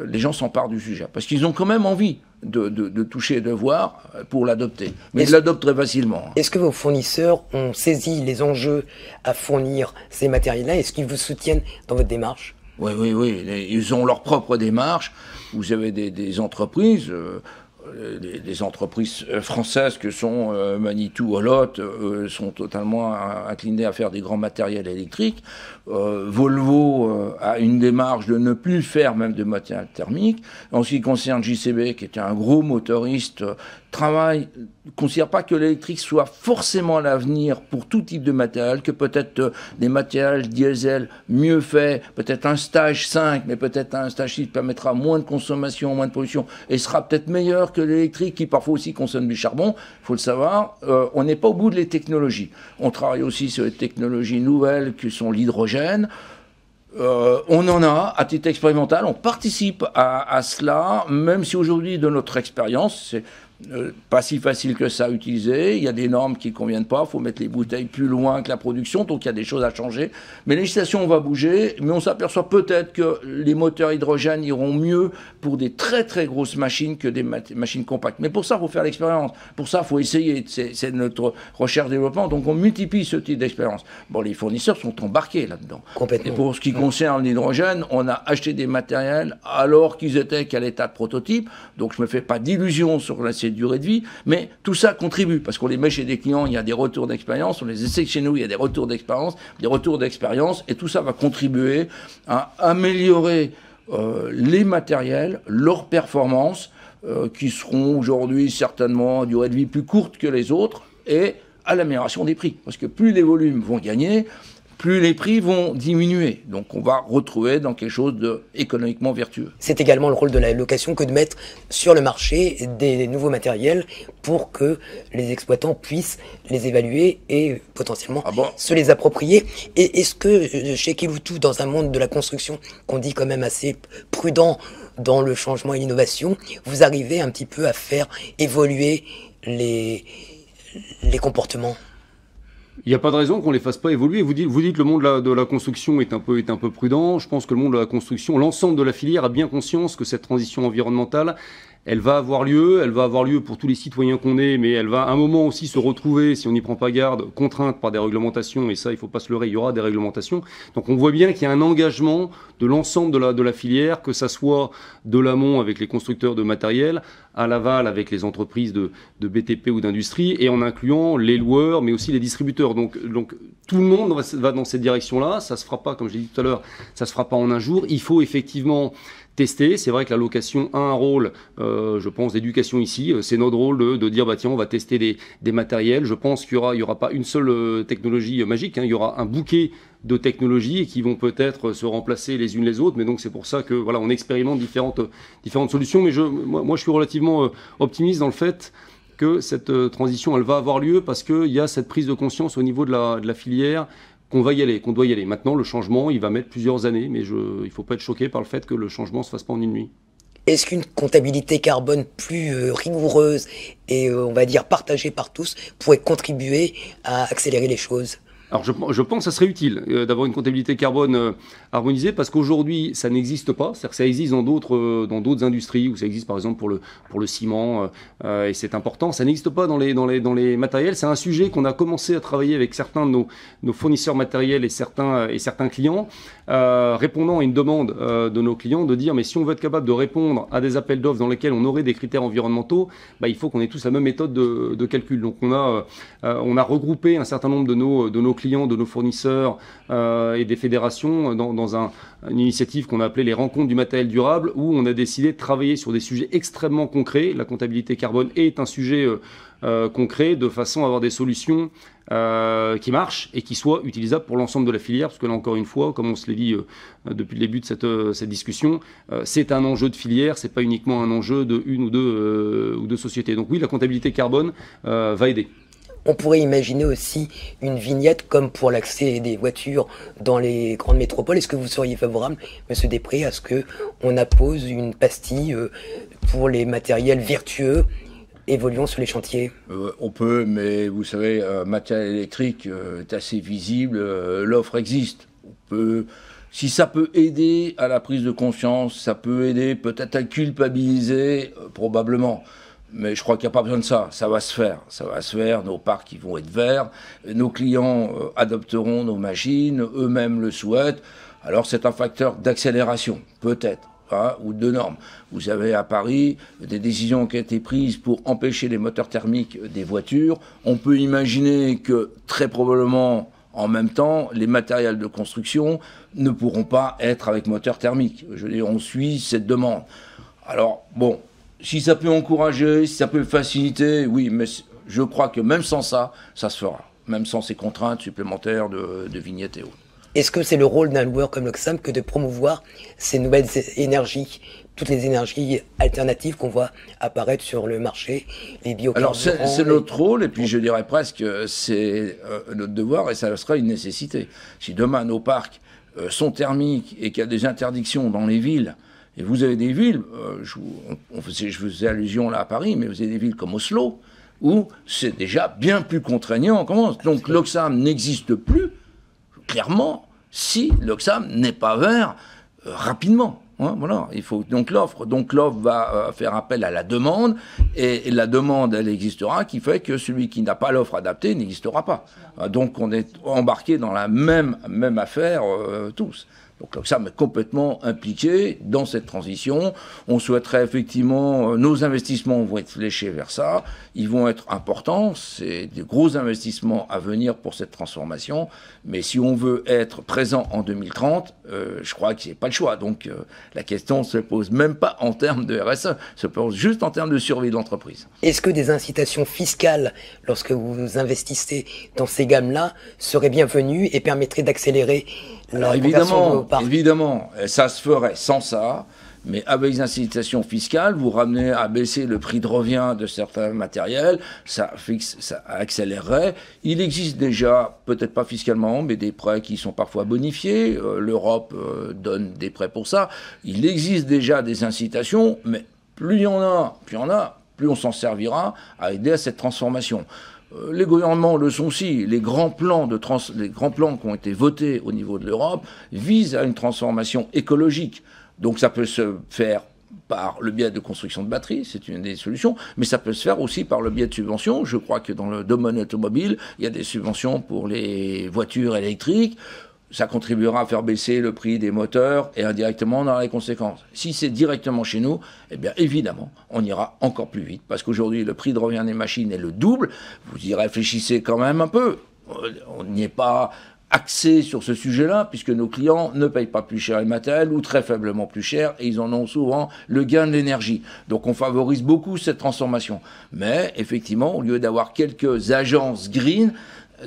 les gens s'emparent du sujet. Parce qu'ils ont quand même envie de toucher et de voir pour l'adopter. Mais ils l'adoptent très facilement. Est-ce que vos fournisseurs ont saisi les enjeux à fournir ces matériels-là? Est-ce qu'ils vous soutiennent dans votre démarche? Oui. Ils ont leur propre démarche. Vous avez des entreprises... Les entreprises françaises que sont Manitou, Olot, sont totalement inclinées à faire des grands matériels électriques. Volvo a une démarche de ne plus faire même de matériel thermique. En ce qui concerne JCB, qui était un gros motoriste, ne considère pas que l'électrique soit forcément l'avenir pour tout type de matériel, que peut-être des matériels diesel mieux faits, peut-être un stage 5, mais peut-être un stage 6 permettra moins de consommation, moins de pollution, et sera peut-être meilleur que l'électrique qui parfois aussi consomme du charbon. Il faut le savoir, on n'est pas au bout des technologies. On travaille aussi sur les technologies nouvelles qui sont l'hydrogène. On en a à titre expérimental, on participe à cela, même si aujourd'hui, de notre expérience, c'est pas si facile que ça à utiliser. Il y a des normes qui ne conviennent pas, il faut mettre les bouteilles plus loin que la production, donc il y a des choses à changer. Mais la législation va bouger, mais on s'aperçoit peut-être que les moteurs hydrogène iront mieux pour des très très grosses machines que des machines compactes. Mais pour ça, il faut faire l'expérience. Pour ça, il faut essayer. C'est notre recherche-développement, donc on multiplie ce type d'expérience. Bon, les fournisseurs sont embarqués là-dedans. Complètement. Et pour ce qui concerne l'hydrogène, on a acheté des matériels alors qu'ils étaient qu'à l'état de prototype, donc je ne me fais pas d'illusions sur la durée de vie, mais tout ça contribue, parce qu'on les met chez des clients, il y a des retours d'expérience, on les essaie chez nous, il y a des retours d'expérience, et tout ça va contribuer à améliorer les matériels, leurs performances, qui seront aujourd'hui certainement à durée de vie plus courte que les autres, et à l'amélioration des prix, parce que plus les volumes vont gagner, plus les prix vont diminuer. Donc on va retrouver dans quelque chose d'économiquement vertueux. C'est également le rôle de la location que de mettre sur le marché des nouveaux matériels pour que les exploitants puissent les évaluer et potentiellement se les approprier. Et est-ce que chez Kiloutou, dans un monde de la construction qu'on dit quand même assez prudent dans le changement et l'innovation, vous arrivez un petit peu à faire évoluer les comportements ? Il n'y a pas de raison qu'on ne les fasse pas évoluer. Vous dites le monde de la construction est un peu prudent. Je pense que le monde de la construction, l'ensemble de la filière a bien conscience que cette transition environnementale, elle va avoir lieu pour tous les citoyens qu'on est, mais elle va à un moment aussi se retrouver, si on n'y prend pas garde, contrainte par des réglementations, et ça, il ne faut pas se leurrer, il y aura des réglementations. Donc on voit bien qu'il y a un engagement de l'ensemble de la filière, que ça soit de l'amont avec les constructeurs de matériel, à l'aval avec les entreprises de BTP ou d'industrie, et en incluant les loueurs, mais aussi les distributeurs. Donc tout le monde va dans cette direction-là. Ça se fera pas, comme je l'ai dit tout à l'heure, ça se fera pas en un jour. Il faut effectivement tester. C'est vrai que la location a un rôle, je pense, d'éducation ici. C'est notre rôle de dire, bah tiens, on va tester des matériels. Je pense qu'il y aura pas une seule technologie magique. Il y aura un bouquet de technologies qui vont peut-être se remplacer les unes les autres. Mais donc c'est pour ça que voilà, on expérimente différentes solutions. Mais moi, je suis relativement optimiste dans le fait que cette transition, elle va avoir lieu parce qu'il y a cette prise de conscience au niveau de la filière qu'on doit y aller. Maintenant, le changement, il va mettre plusieurs années, mais il ne faut pas être choqué par le fait que le changement ne se fasse pas en une nuit. Est-ce qu'une comptabilité carbone plus rigoureuse et, on va dire, partagée par tous pourrait contribuer à accélérer les choses ? Alors je pense que ça serait utile d'avoir une comptabilité carbone harmonisée parce qu'aujourd'hui ça n'existe pas, c'est-à-dire que ça existe dans d'autres industries où ça existe par exemple pour le ciment et c'est important. Ça n'existe pas dans les matériels. C'est un sujet qu'on a commencé à travailler avec certains de nos fournisseurs matériels et certains clients, répondant à une demande de nos clients de dire mais si on veut être capable de répondre à des appels d'offres dans lesquels on aurait des critères environnementaux, bah, il faut qu'on ait tous la même méthode de calcul. Donc on a regroupé un certain nombre de nos clients, de nos fournisseurs et des fédérations dans une initiative qu'on a appelée les rencontres du matériel durable où on a décidé de travailler sur des sujets extrêmement concrets. La comptabilité carbone est un sujet concret de façon à avoir des solutions qui marchent et qui soient utilisables pour l'ensemble de la filière parce que là encore une fois, comme on se l'est dit depuis le début de cette discussion, c'est un enjeu de filière, c'est pas uniquement un enjeu de une ou deux sociétés. Donc oui, la comptabilité carbone va aider. On pourrait imaginer aussi une vignette comme pour l'accès des voitures dans les grandes métropoles. Est-ce que vous seriez favorable, Monsieur Després, à ce qu'on appose une pastille pour les matériels vertueux évoluant sur les chantiers ? On peut, mais vous savez, matériel électrique est assez visible, l'offre existe. Si ça peut aider à la prise de conscience, ça peut aider peut-être à culpabiliser, probablement. Mais je crois qu'il n'y a pas besoin de ça. Ça va se faire. Nos parcs ils vont être verts. Nos clients adopteront nos machines. Eux-mêmes le souhaitent. Alors c'est un facteur d'accélération, peut-être, ou de normes. Vous avez à Paris des décisions qui ont été prises pour empêcher les moteurs thermiques des voitures. On peut imaginer que très probablement, en même temps, les matériels de construction ne pourront pas être avec moteur thermique. Je veux dire, on suit cette demande. Alors, bon... Si ça peut encourager, si ça peut faciliter, oui, mais je crois que même sans ça, ça se fera. Même sans ces contraintes supplémentaires de vignettes et autres. Est-ce que c'est le rôle d'un loueur comme l'Oxam que de promouvoir ces nouvelles énergies, toutes les énergies alternatives qu'on voit apparaître sur le marché, les biocarburants? Alors c'est notre rôle, et puis je dirais presque c'est notre devoir, et ça sera une nécessité. Si demain nos parcs sont thermiques et qu'il y a des interdictions dans les villes, et vous avez des villes, je faisais allusion là à Paris, mais vous avez des villes comme Oslo, où c'est déjà bien plus contraignant. Donc l'Oxam n'existe plus, clairement, si l'Oxam n'est pas vert rapidement. Hein, voilà, il faut donc l'offre va faire appel à la demande, et la demande, elle existera, qui fait que celui qui n'a pas l'offre adaptée n'existera pas. Donc on est embarqué dans la même affaire tous. Donc l'Oxam est complètement impliqué dans cette transition. On souhaiterait effectivement, nos investissements vont être fléchés vers ça. Ils vont être importants. C'est des gros investissements à venir pour cette transformation. Mais si on veut être présent en 2030, je crois qu'il n'y a pas le choix. Donc la question ne se pose même pas en termes de RSE, se pose juste en termes de survie de l'entreprise. Est-ce que des incitations fiscales, lorsque vous investissez dans ces gammes-là, seraient bienvenues et permettraient d'accélérer la conversion de vos parcs ? Évidemment, ça se ferait sans ça, mais avec des incitations fiscales, vous ramenez à baisser le prix de revient de certains matériels, ça accélérerait. Il existe déjà, peut-être pas fiscalement, mais des prêts qui sont parfois bonifiés. L'Europe donne des prêts pour ça. Il existe déjà des incitations, mais plus il y en a, plus on s'en servira à aider à cette transformation. Les gouvernements le sont aussi. Les grands plans qui ont été votés au niveau de l'Europe visent à une transformation écologique. Donc ça peut se faire par le biais de construction de batteries, c'est une des solutions, mais ça peut se faire aussi par le biais de subventions. Je crois que dans le domaine automobile, il y a des subventions pour les voitures électriques. Ça contribuera à faire baisser le prix des moteurs et indirectement on aura les conséquences. Si c'est directement chez nous, eh bien évidemment, on ira encore plus vite. Parce qu'aujourd'hui, le prix de revient des machines est le double. Vous y réfléchissez quand même un peu. On n'y est pas axé sur ce sujet-là, puisque nos clients ne payent pas plus cher les matériels ou très faiblement plus cher, et ils en ont souvent le gain de l'énergie. Donc on favorise beaucoup cette transformation. Mais effectivement, au lieu d'avoir quelques agences green,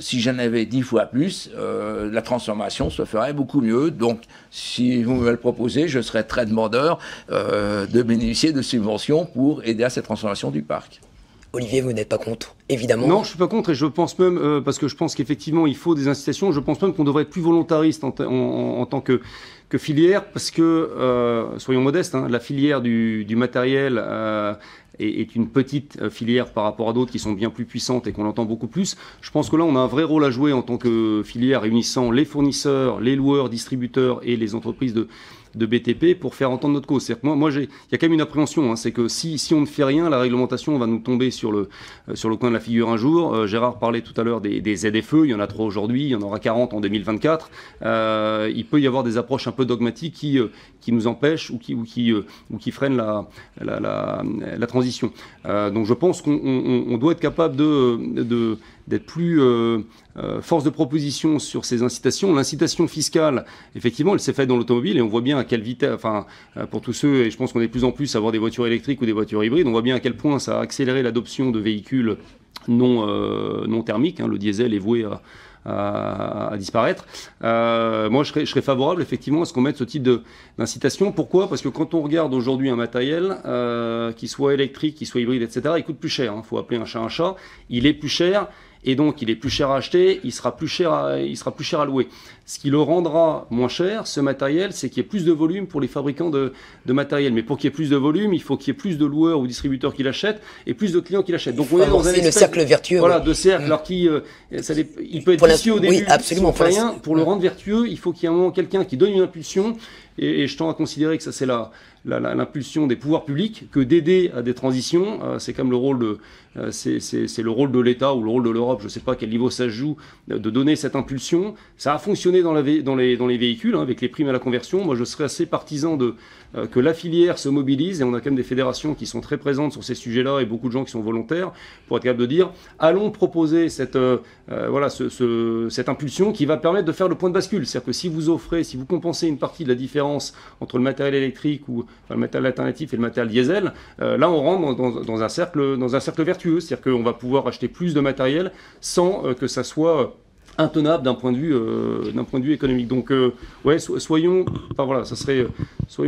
si j'en avais 10 fois plus, la transformation se ferait beaucoup mieux. Donc, si vous me le proposez, je serais très demandeur de bénéficier de subventions pour aider à cette transformation du parc. Olivier, vous n'êtes pas contre, évidemment. Non, je suis pas contre, et je pense même, parce que je pense qu'effectivement, il faut des incitations, je pense même qu'on devrait être plus volontariste en tant que filière, parce que, soyons modestes, hein, la filière du matériel est une petite filière par rapport à d'autres qui sont bien plus puissantes et qu'on entend beaucoup plus. Je pense que là, on a un vrai rôle à jouer en tant que filière réunissant les fournisseurs, les loueurs, distributeurs et les entreprises de BTP pour faire entendre notre cause. C'est-à-dire que moi il y a quand même une appréhension, hein, c'est que si on ne fait rien, la réglementation va nous tomber sur le coin de la figure un jour. Gérard parlait tout à l'heure des ZFE, il y en a 3 aujourd'hui, il y en aura 40 en 2024. Il peut y avoir des approches un peu dogmatiques qui nous empêchent ou qui freinent la transition. Donc je pense qu'on doit être capable d'être plus force de proposition sur ces incitations. L'incitation fiscale, effectivement, elle s'est faite dans l'automobile et on voit bien à quelle vitesse, pour tous ceux, et je pense qu'on est de plus en plus à avoir des voitures électriques ou des voitures hybrides, on voit bien à quel point ça a accéléré l'adoption de véhicules non thermiques. Hein, le diesel est voué à disparaître. Moi, je serais favorable effectivement à ce qu'on mette ce type d'incitation. Pourquoi ? Parce que quand on regarde aujourd'hui un matériel, qui soit électrique, qui soit hybride, etc., il coûte plus cher. Il faut appeler un chat un chat. Il est plus cher. Et donc, il est plus cher à acheter, il sera plus cher à louer. Ce qui le rendra moins cher, ce matériel, c'est qu'il y ait plus de volume pour les fabricants de matériel. Mais pour qu'il y ait plus de volume, il faut qu'il y ait plus de loueurs ou distributeurs qui l'achètent et plus de clients qui l'achètent. Donc, on est dans le cercle vertueux. Voilà, de cercle. Alors il peut être vicieux au début. Oui, absolument. Pour le rendre vertueux, il faut qu'il y ait un moment quelqu'un qui donne une impulsion. Et je tends à considérer que ça, c'est l'impulsion des pouvoirs publics, que d'aider à des transitions. C'est comme le rôle c'est le rôle de l'État ou le rôle de l'Europe, je ne sais pas à quel niveau ça se joue, de donner cette impulsion. Ça a fonctionné dans les véhicules, hein, avec les primes à la conversion. Moi, je serais assez partisan que la filière se mobilise, et on a quand même des fédérations qui sont très présentes sur ces sujets-là et beaucoup de gens qui sont volontaires pour être capable de dire allons proposer cette impulsion qui va permettre de faire le point de bascule. C'est-à-dire que si vous compensez une partie de la différence entre le matériel électrique le matériel alternatif et le matériel diesel, là on rentre dans un cercle vertueux. C'est-à-dire qu'on va pouvoir acheter plus de matériel sans que ça soit intenable d'un point de vue économique. Donc soyons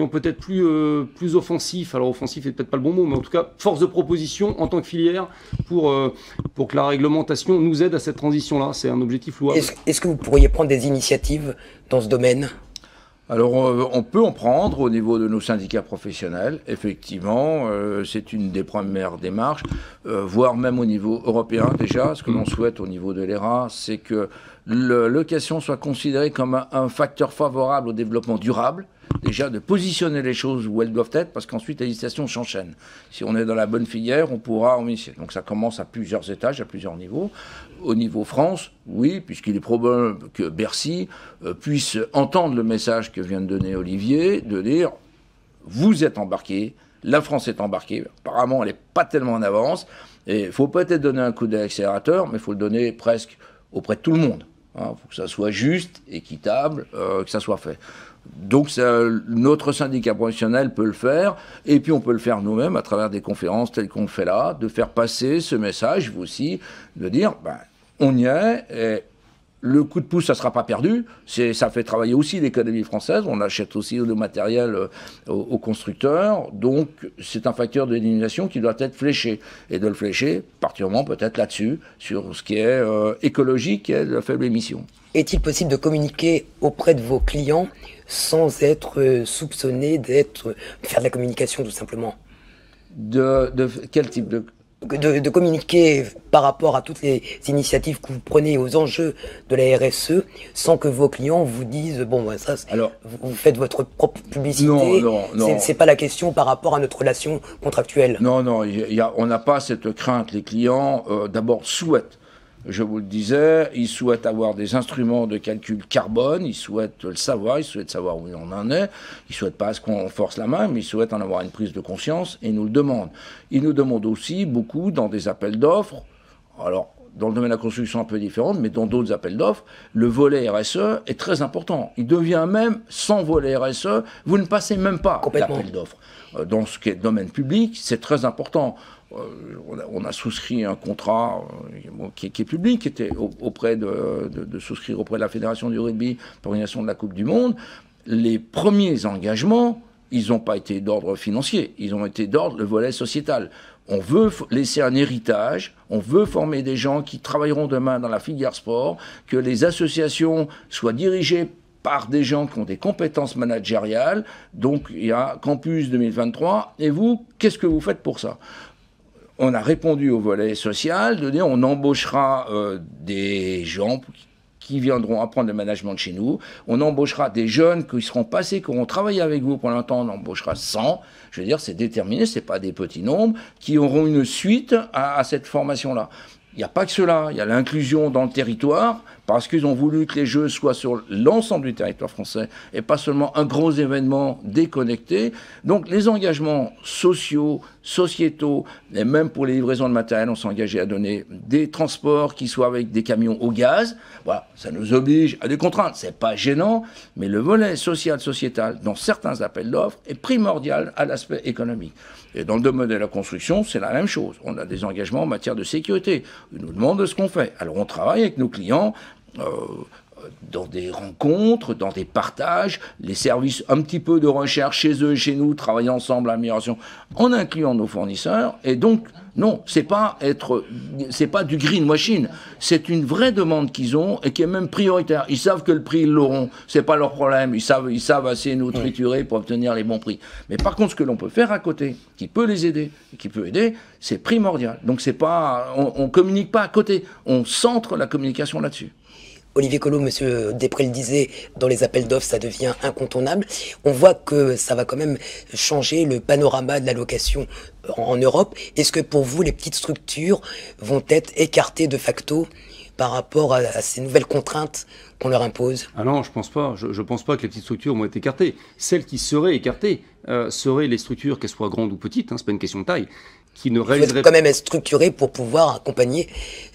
peut-être plus offensifs. Alors offensif n'est peut-être pas le bon mot, mais en tout cas force de proposition en tant que filière pour que la réglementation nous aide à cette transition-là. C'est un objectif louable. Est-ce que vous pourriez prendre des initiatives dans ce domaine ? Alors, on peut en prendre au niveau de nos syndicats professionnels, effectivement, c'est une des premières démarches, voire même au niveau européen déjà. Ce que l'on souhaite au niveau de l'ERA, c'est que la location soit considérée comme un facteur favorable au développement durable. Déjà, de positionner les choses où elles doivent être, parce qu'ensuite, la législation s'enchaîne. Si on est dans la bonne filière, on pourra en initier. Donc, ça commence à plusieurs étages, à plusieurs niveaux. Au niveau France, oui, puisqu'il est probable que Bercy puisse entendre le message que vient de donner Olivier, de dire, vous êtes embarqués, la France est embarquée. Apparemment, elle n'est pas tellement en avance. Et il faut peut-être donner un coup d'accélérateur, mais il faut le donner presque auprès de tout le monde. Il faut que ça soit juste, équitable, que ça soit fait. Donc notre syndicat professionnel peut le faire, et puis on peut le faire nous-mêmes à travers des conférences telles qu'on le fait là, de faire passer ce message, vous aussi, de dire, on y est, et le coup de pouce, ça ne sera pas perdu, ça fait travailler aussi l'économie française, on achète aussi le matériel aux constructeurs, donc c'est un facteur de diminution qui doit être fléché, et de le flécher, particulièrement peut-être là-dessus, sur ce qui est écologique et la faible émission. Est-il possible de communiquer auprès de vos clients sans être soupçonné de faire de la communication tout simplement? De quel type de communiquer par rapport à toutes les initiatives que vous prenez, aux enjeux de la RSE, sans que vos clients vous disent ça, alors, vous faites votre propre publicité. Non. C'est pas la question par rapport à notre relation contractuelle. Non, on n'a pas cette crainte. Les clients, d'abord, souhaitent. Je vous le disais, ils souhaitent avoir des instruments de calcul carbone, ils souhaitent le savoir, ils souhaitent savoir où on en est, ils souhaitent pas qu'on force la main, mais ils souhaitent en avoir une prise de conscience et nous le demandent. Ils nous demandent aussi beaucoup dans des appels d'offres, alors dans le domaine de la construction un peu différent, mais dans d'autres appels d'offres, le volet RSE est très important. Il devient même, sans volet RSE, vous ne passez même pas l'appel d'offres. Dans ce qui est le domaine public, c'est très important. On a souscrit un contrat qui est public, qui était auprès de souscrire auprès de la Fédération du rugby pour l'organisation de la Coupe du Monde. Les premiers engagements, ils n'ont pas été d'ordre financier, ils ont été d'ordre le volet sociétal. On veut laisser un héritage, on veut former des gens qui travailleront demain dans la filière sport, que les associations soient dirigées par des gens qui ont des compétences managériales. Donc il y a Campus 2023, et vous, qu'est-ce que vous faites pour ça ? On a répondu au volet social, de dire on embauchera des gens qui viendront apprendre le management de chez nous, on embauchera des jeunes qui seront passés, qui auront travaillé avec vous pour longtemps, on embauchera 100, je veux dire c'est déterminé, c'est pas des petits nombres, qui auront une suite à cette formation-là. Il n'y a pas que cela, il y a l'inclusion dans le territoire, parce qu'ils ont voulu que les Jeux soient sur l'ensemble du territoire français, et pas seulement un gros événement déconnecté. Donc les engagements sociaux, sociétaux, et même pour les livraisons de matériel, on s'est engagé à donner des transports qui soient avec des camions au gaz. Voilà, ça nous oblige à des contraintes, c'est pas gênant, mais le volet social, sociétal, dans certains appels d'offres, est primordial à l'aspect économique. Et dans le domaine de la construction, c'est la même chose. On a des engagements en matière de sécurité. Ils nous demandent ce qu'on fait. Alors on travaille avec nos clients dans des rencontres, dans des partages, les services un petit peu de recherche chez eux et chez nous, travailler ensemble à l'amélioration, en incluant nos fournisseurs. Et donc, non, c'est pas du greenwashing, c'est une vraie demande qu'ils ont et qui est même prioritaire. Ils savent que le prix, ils l'auront, c'est pas leur problème, ils savent assez nous triturer pour obtenir les bons prix. Mais par contre, ce que l'on peut faire à côté, qui peut les aider, et qui peut aider, c'est primordial. Donc c'est pas, on communique pas à côté, on centre la communication là-dessus. Olivier Collot, Monsieur Després le disait, dans les appels d'offres, ça devient incontournable. On voit que ça va quand même changer le panorama de la location en Europe. Est-ce que pour vous, les petites structures vont être écartées de facto par rapport à ces nouvelles contraintes qu'on leur impose? Ah non, je pense pas. Je pense pas que les petites structures vont être écartées. Celles qui seraient écartées seraient les structures, qu'elles soient grandes ou petites, c'est pas une question de taille, qui ne réaliseraient... Il faut quand même être structuré pour pouvoir accompagner...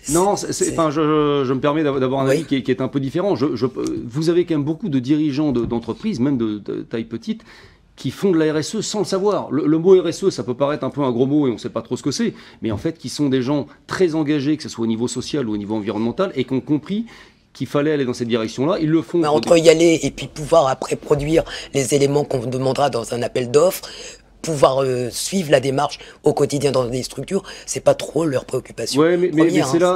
Non, enfin, je me permets d'avoir un avis qui est un peu différent. Vous avez quand même beaucoup de dirigeants d'entreprises, même de taille petite, qui font de la RSE sans le savoir. Le mot RSE, ça peut paraître un peu un gros mot et on ne sait pas trop ce que c'est, mais en fait, qui sont des gens très engagés, que ce soit au niveau social ou au niveau environnemental, et qui ont compris qu'il fallait aller dans cette direction-là. Ils le font. Entre y aller et puis pouvoir après produire les éléments qu'on vous demandera dans un appel d'offres, pouvoir suivre la démarche au quotidien dans des structures, c'est pas trop leur préoccupation. Ouais, mais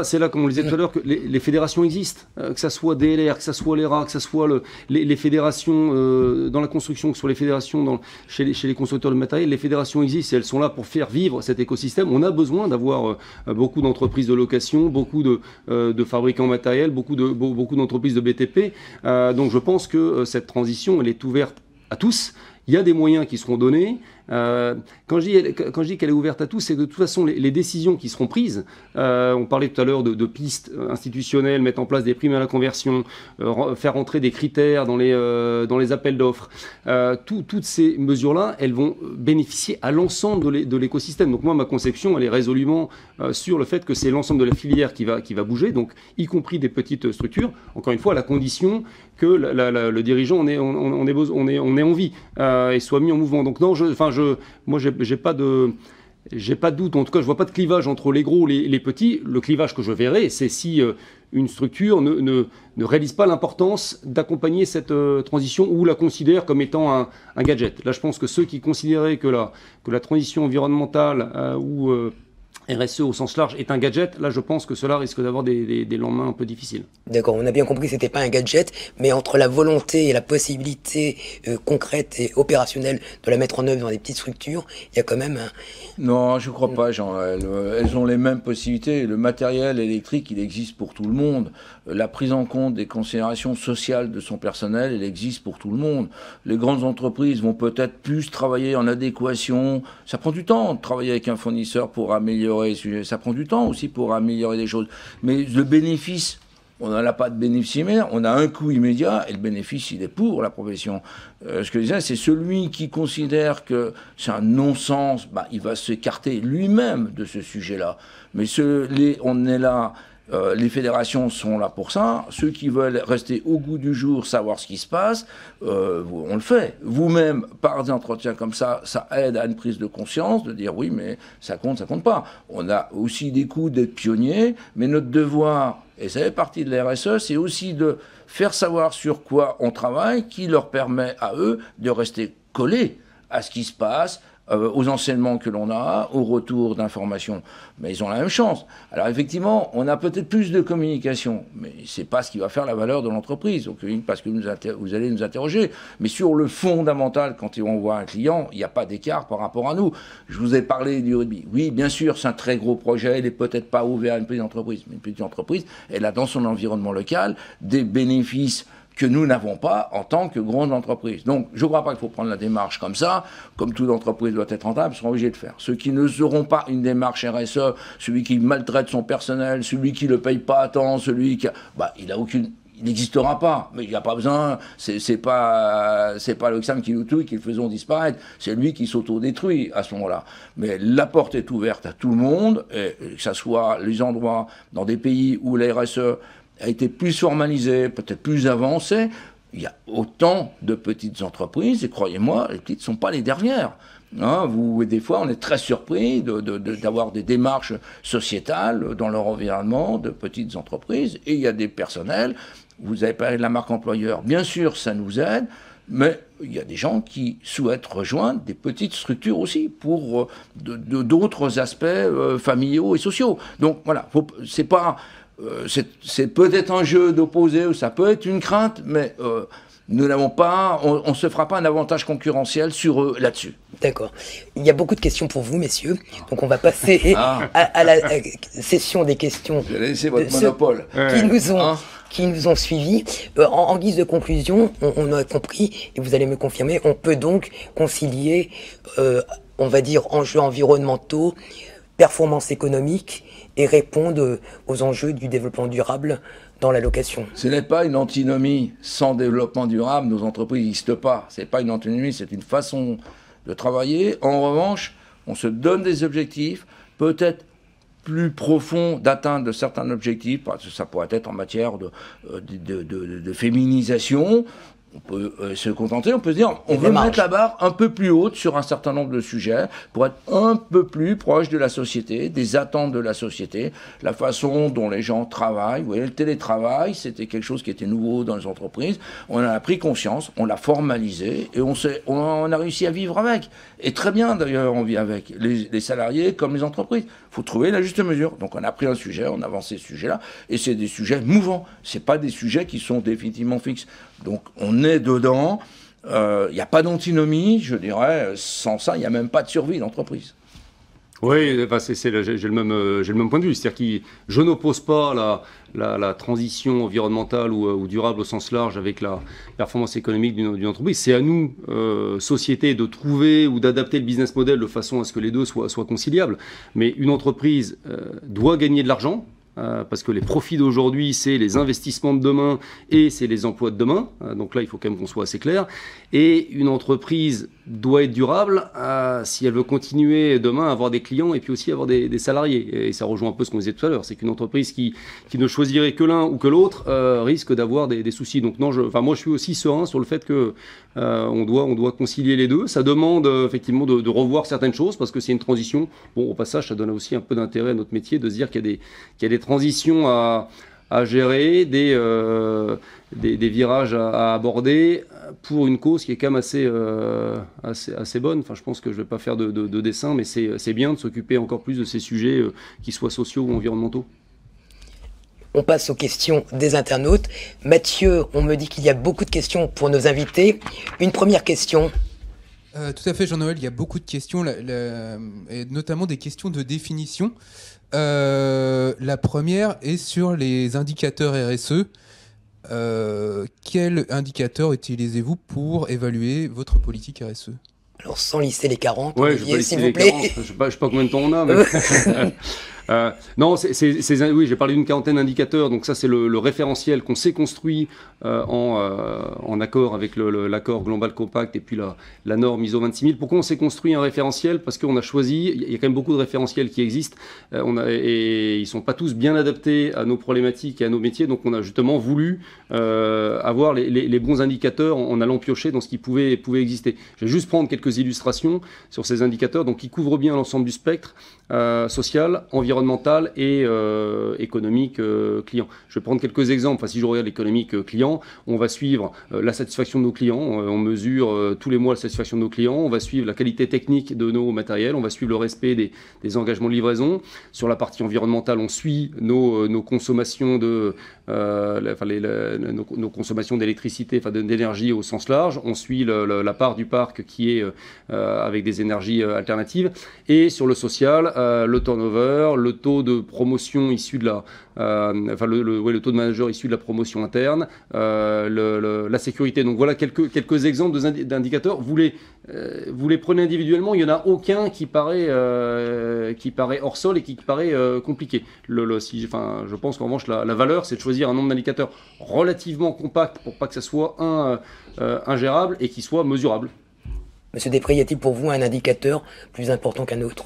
c'est là, comme on le disait tout à l'heure, que les fédérations existent, que ça soit DLR, que ça soit l'ERA, que ça soit les fédérations dans la construction, que ce soit les fédérations chez les constructeurs de matériel, les fédérations existent et elles sont là pour faire vivre cet écosystème. On a besoin d'avoir beaucoup d'entreprises de location, beaucoup de fabricants matériels, beaucoup d'entreprises de BTP. Donc je pense que cette transition, elle est ouverte à tous. Il y a des moyens qui seront donnés. Quand je dis qu'elle est ouverte à tous, c'est que de toute façon, les décisions qui seront prises, on parlait tout à l'heure de pistes institutionnelles, mettre en place des primes à la conversion, faire entrer des critères dans les appels d'offres. Toutes ces mesures-là, elles vont bénéficier à l'ensemble de l'écosystème. Donc moi, ma conception, elle est résolument sur le fait que c'est l'ensemble de la filière qui va bouger, donc y compris des petites structures, encore une fois, à la condition que le dirigeant en ait envie et soit mis en mouvement. Donc non, moi, j'ai pas de doute, en tout cas, je vois pas de clivage entre les gros et les petits. Le clivage que je verrai, c'est si une structure ne réalise pas l'importance d'accompagner cette transition ou la considère comme étant un gadget. Là, je pense que ceux qui considéraient que la transition environnementale ou RSE au sens large est un gadget, là je pense que cela risque d'avoir des lendemains un peu difficiles. D'accord, on a bien compris que c'était pas un gadget, mais entre la volonté et la possibilité concrète et opérationnelle de la mettre en œuvre dans des petites structures, il y a quand même un... Non, je crois pas, Jean. Elles ont les mêmes possibilités. Le matériel électrique, il existe pour tout le monde. La prise en compte des considérations sociales de son personnel, elle existe pour tout le monde. Les grandes entreprises vont peut-être plus travailler en adéquation. Ça prend du temps de travailler avec un fournisseur pour améliorer. Ça prend du temps aussi pour améliorer des choses. Mais le bénéfice, on n'en a pas de bénéfice immédiat, on a un coût immédiat et le bénéfice, il est pour la profession. Ce que je disais, c'est celui qui considère que c'est un non-sens, il va s'écarter lui-même de ce sujet-là. Mais on est là... les fédérations sont là pour ça. Ceux qui veulent rester au goût du jour, savoir ce qui se passe, on le fait. Vous-même, par des entretiens comme ça aide à une prise de conscience, de dire oui, mais ça compte pas. On a aussi des coups d'être pionniers, mais notre devoir, et ça fait partie de la RSE, c'est aussi de faire savoir sur quoi on travaille, qui leur permet à eux de rester collés à ce qui se passe, aux enseignements que l'on a, au retour d'informations. Mais ils ont la même chance. Alors effectivement, on a peut-être plus de communication, mais c'est pas ce qui va faire la valeur de l'entreprise. Donc, parce que vous allez nous interroger. Mais sur le fondamental, quand on voit un client, il n'y a pas d'écart par rapport à nous. Je vous ai parlé du rugby. Oui, bien sûr, c'est un très gros projet. Il n'est peut-être pas ouvert à une petite entreprise. Mais une petite entreprise, elle a dans son environnement local des bénéfices que nous n'avons pas en tant que grande entreprise. Donc, je ne crois pas qu'il faut prendre la démarche comme ça. Comme toute entreprise doit être rentable, ils seront obligés de faire. Ceux qui ne seront pas une démarche RSE, celui qui maltraite son personnel, celui qui ne le paye pas à temps, celui qui... il n'existera pas, mais il n'y a pas besoin, c'est pas l'Oxfam qui nous tue, qui le faisons disparaître, c'est lui qui s'auto-détruit à ce moment-là. Mais la porte est ouverte à tout le monde, et que ce soit les endroits dans des pays où la RSE a été plus formalisée, peut-être plus avancée. Il y a autant de petites entreprises, et croyez-moi, les petites ne sont pas les dernières. Des fois, on est très surpris d'avoir des démarches sociétales dans leur environnement de petites entreprises, et il y a des personnels. Vous avez parlé de la marque employeur, bien sûr, ça nous aide, mais il y a des gens qui souhaitent rejoindre des petites structures aussi pour d'autres aspects familiaux et sociaux. Donc voilà, c'est pas... c'est peut-être un jeu d'opposé, ou ça peut être une crainte, mais nous n'avons pas, on ne se fera pas un avantage concurrentiel sur eux là-dessus. D'accord. Il y a beaucoup de questions pour vous, messieurs. Donc on va passer à la session des questions. Vous allez laisser votre monopole. Qui nous ont suivis. En guise de conclusion, on a compris, et vous allez me confirmer, on peut donc concilier, on va dire, enjeux environnementaux, performance économique, et répondre aux enjeux du développement durable dans la location. Ce n'est pas une antinomie. Sans développement durable, nos entreprises n'existent pas. Ce n'est pas une antinomie, c'est une façon de travailler. En revanche, on se donne des objectifs, peut-être plus profonds d'atteindre certains objectifs, parce que ça pourrait être en matière de féminisation. On peut se contenter, on peut se dire, on veut mettre la barre un peu plus haute sur un certain nombre de sujets pour être un peu plus proche de la société, des attentes de la société, la façon dont les gens travaillent. Vous voyez, le télétravail, c'était quelque chose qui était nouveau dans les entreprises. On en a pris conscience, on l'a formalisé et on a réussi à vivre avec. Et très bien d'ailleurs, on vit avec les salariés comme les entreprises. Il faut trouver la juste mesure. Donc on a pris un sujet, on a avancé ce sujet-là, et c'est des sujets mouvants. C'est pas des sujets qui sont définitivement fixes. Donc on est dedans. Il n'y a pas d'antinomie, je dirais. Sans ça, il n'y a même pas de survie d'entreprise. Oui, enfin, j'ai le même point de vue. C'est-à-dire que je n'oppose pas la transition environnementale ou durable au sens large avec la performance économique d'une entreprise. C'est à nous, société, de trouver ou d'adapter le business model de façon à ce que les deux soient conciliables. Mais une entreprise doit gagner de l'argent. Parce que les profits d'aujourd'hui, c'est les investissements de demain et c'est les emplois de demain. Donc là, il faut quand même qu'on soit assez clair. Et une entreprise doit être durable si elle veut continuer demain à avoir des clients et puis aussi avoir des salariés. Et ça rejoint un peu ce qu'on disait tout à l'heure. C'est qu'une entreprise qui ne choisirait que l'un ou que l'autre risque d'avoir des soucis. Donc non, moi, je suis aussi serein sur le fait que on doit concilier les deux. Ça demande effectivement de revoir certaines choses parce que c'est une transition. Bon, au passage, ça donne aussi un peu d'intérêt à notre métier de se dire qu'il y a des transitions à gérer, des virages à aborder pour une cause qui est quand même assez bonne. Enfin, je pense que je ne vais pas faire de dessin, mais c'est bien de s'occuper encore plus de ces sujets, qu'ils soient sociaux ou environnementaux. On passe aux questions des internautes. Mathieu, on me dit qu'il y a beaucoup de questions pour nos invités. Une première question. Tout à fait, Jean-Noël, il y a beaucoup de questions, et notamment des questions de définition. La première est sur les indicateurs RSE. Quel indicateur utilisez-vous pour évaluer votre politique RSE ? Alors, sans lister les 40, ouais, Olivier, s'il vous plaît. 40, je sais pas combien de temps on a, mais... non, oui, j'ai parlé d'une quarantaine d'indicateurs. Donc ça, c'est le référentiel qu'on s'est construit en accord avec l'accord Global Compact et puis la norme ISO 26000. Pourquoi on s'est construit un référentiel ? Parce qu'on a choisi, il y a quand même beaucoup de référentiels qui existent, et ils sont pas tous bien adaptés à nos problématiques et à nos métiers. Donc on a justement voulu avoir les bons indicateurs en allant piocher dans ce qui pouvait exister. Je vais juste prendre quelques illustrations sur ces indicateurs, donc qui couvrent bien l'ensemble du spectre social, environnemental et économique client. Je vais prendre quelques exemples. Enfin, si je regarde l'économique client, on va suivre la satisfaction de nos clients. On mesure tous les mois la satisfaction de nos clients. On va suivre la qualité technique de nos matériels. On va suivre le respect des engagements de livraison. Sur la partie environnementale, on suit nos consommations nos consommations d'électricité, d'énergie au sens large. On suit la part du parc qui est avec des énergies alternatives. Et sur le social, le turnover, le taux de promotion issu de le taux de manager issu de la promotion interne, la sécurité. Donc voilà quelques exemples d'indicateurs. Vous les prenez individuellement, il n'y en a aucun qui paraît hors sol et qui paraît compliqué. Je pense qu'en revanche, la valeur, c'est de choisir un nombre d'indicateurs relativement compact pour pas que ça soit ingérable et qui soit mesurable. Monsieur Després, y a-t-il pour vous un indicateur plus important qu'un autre ?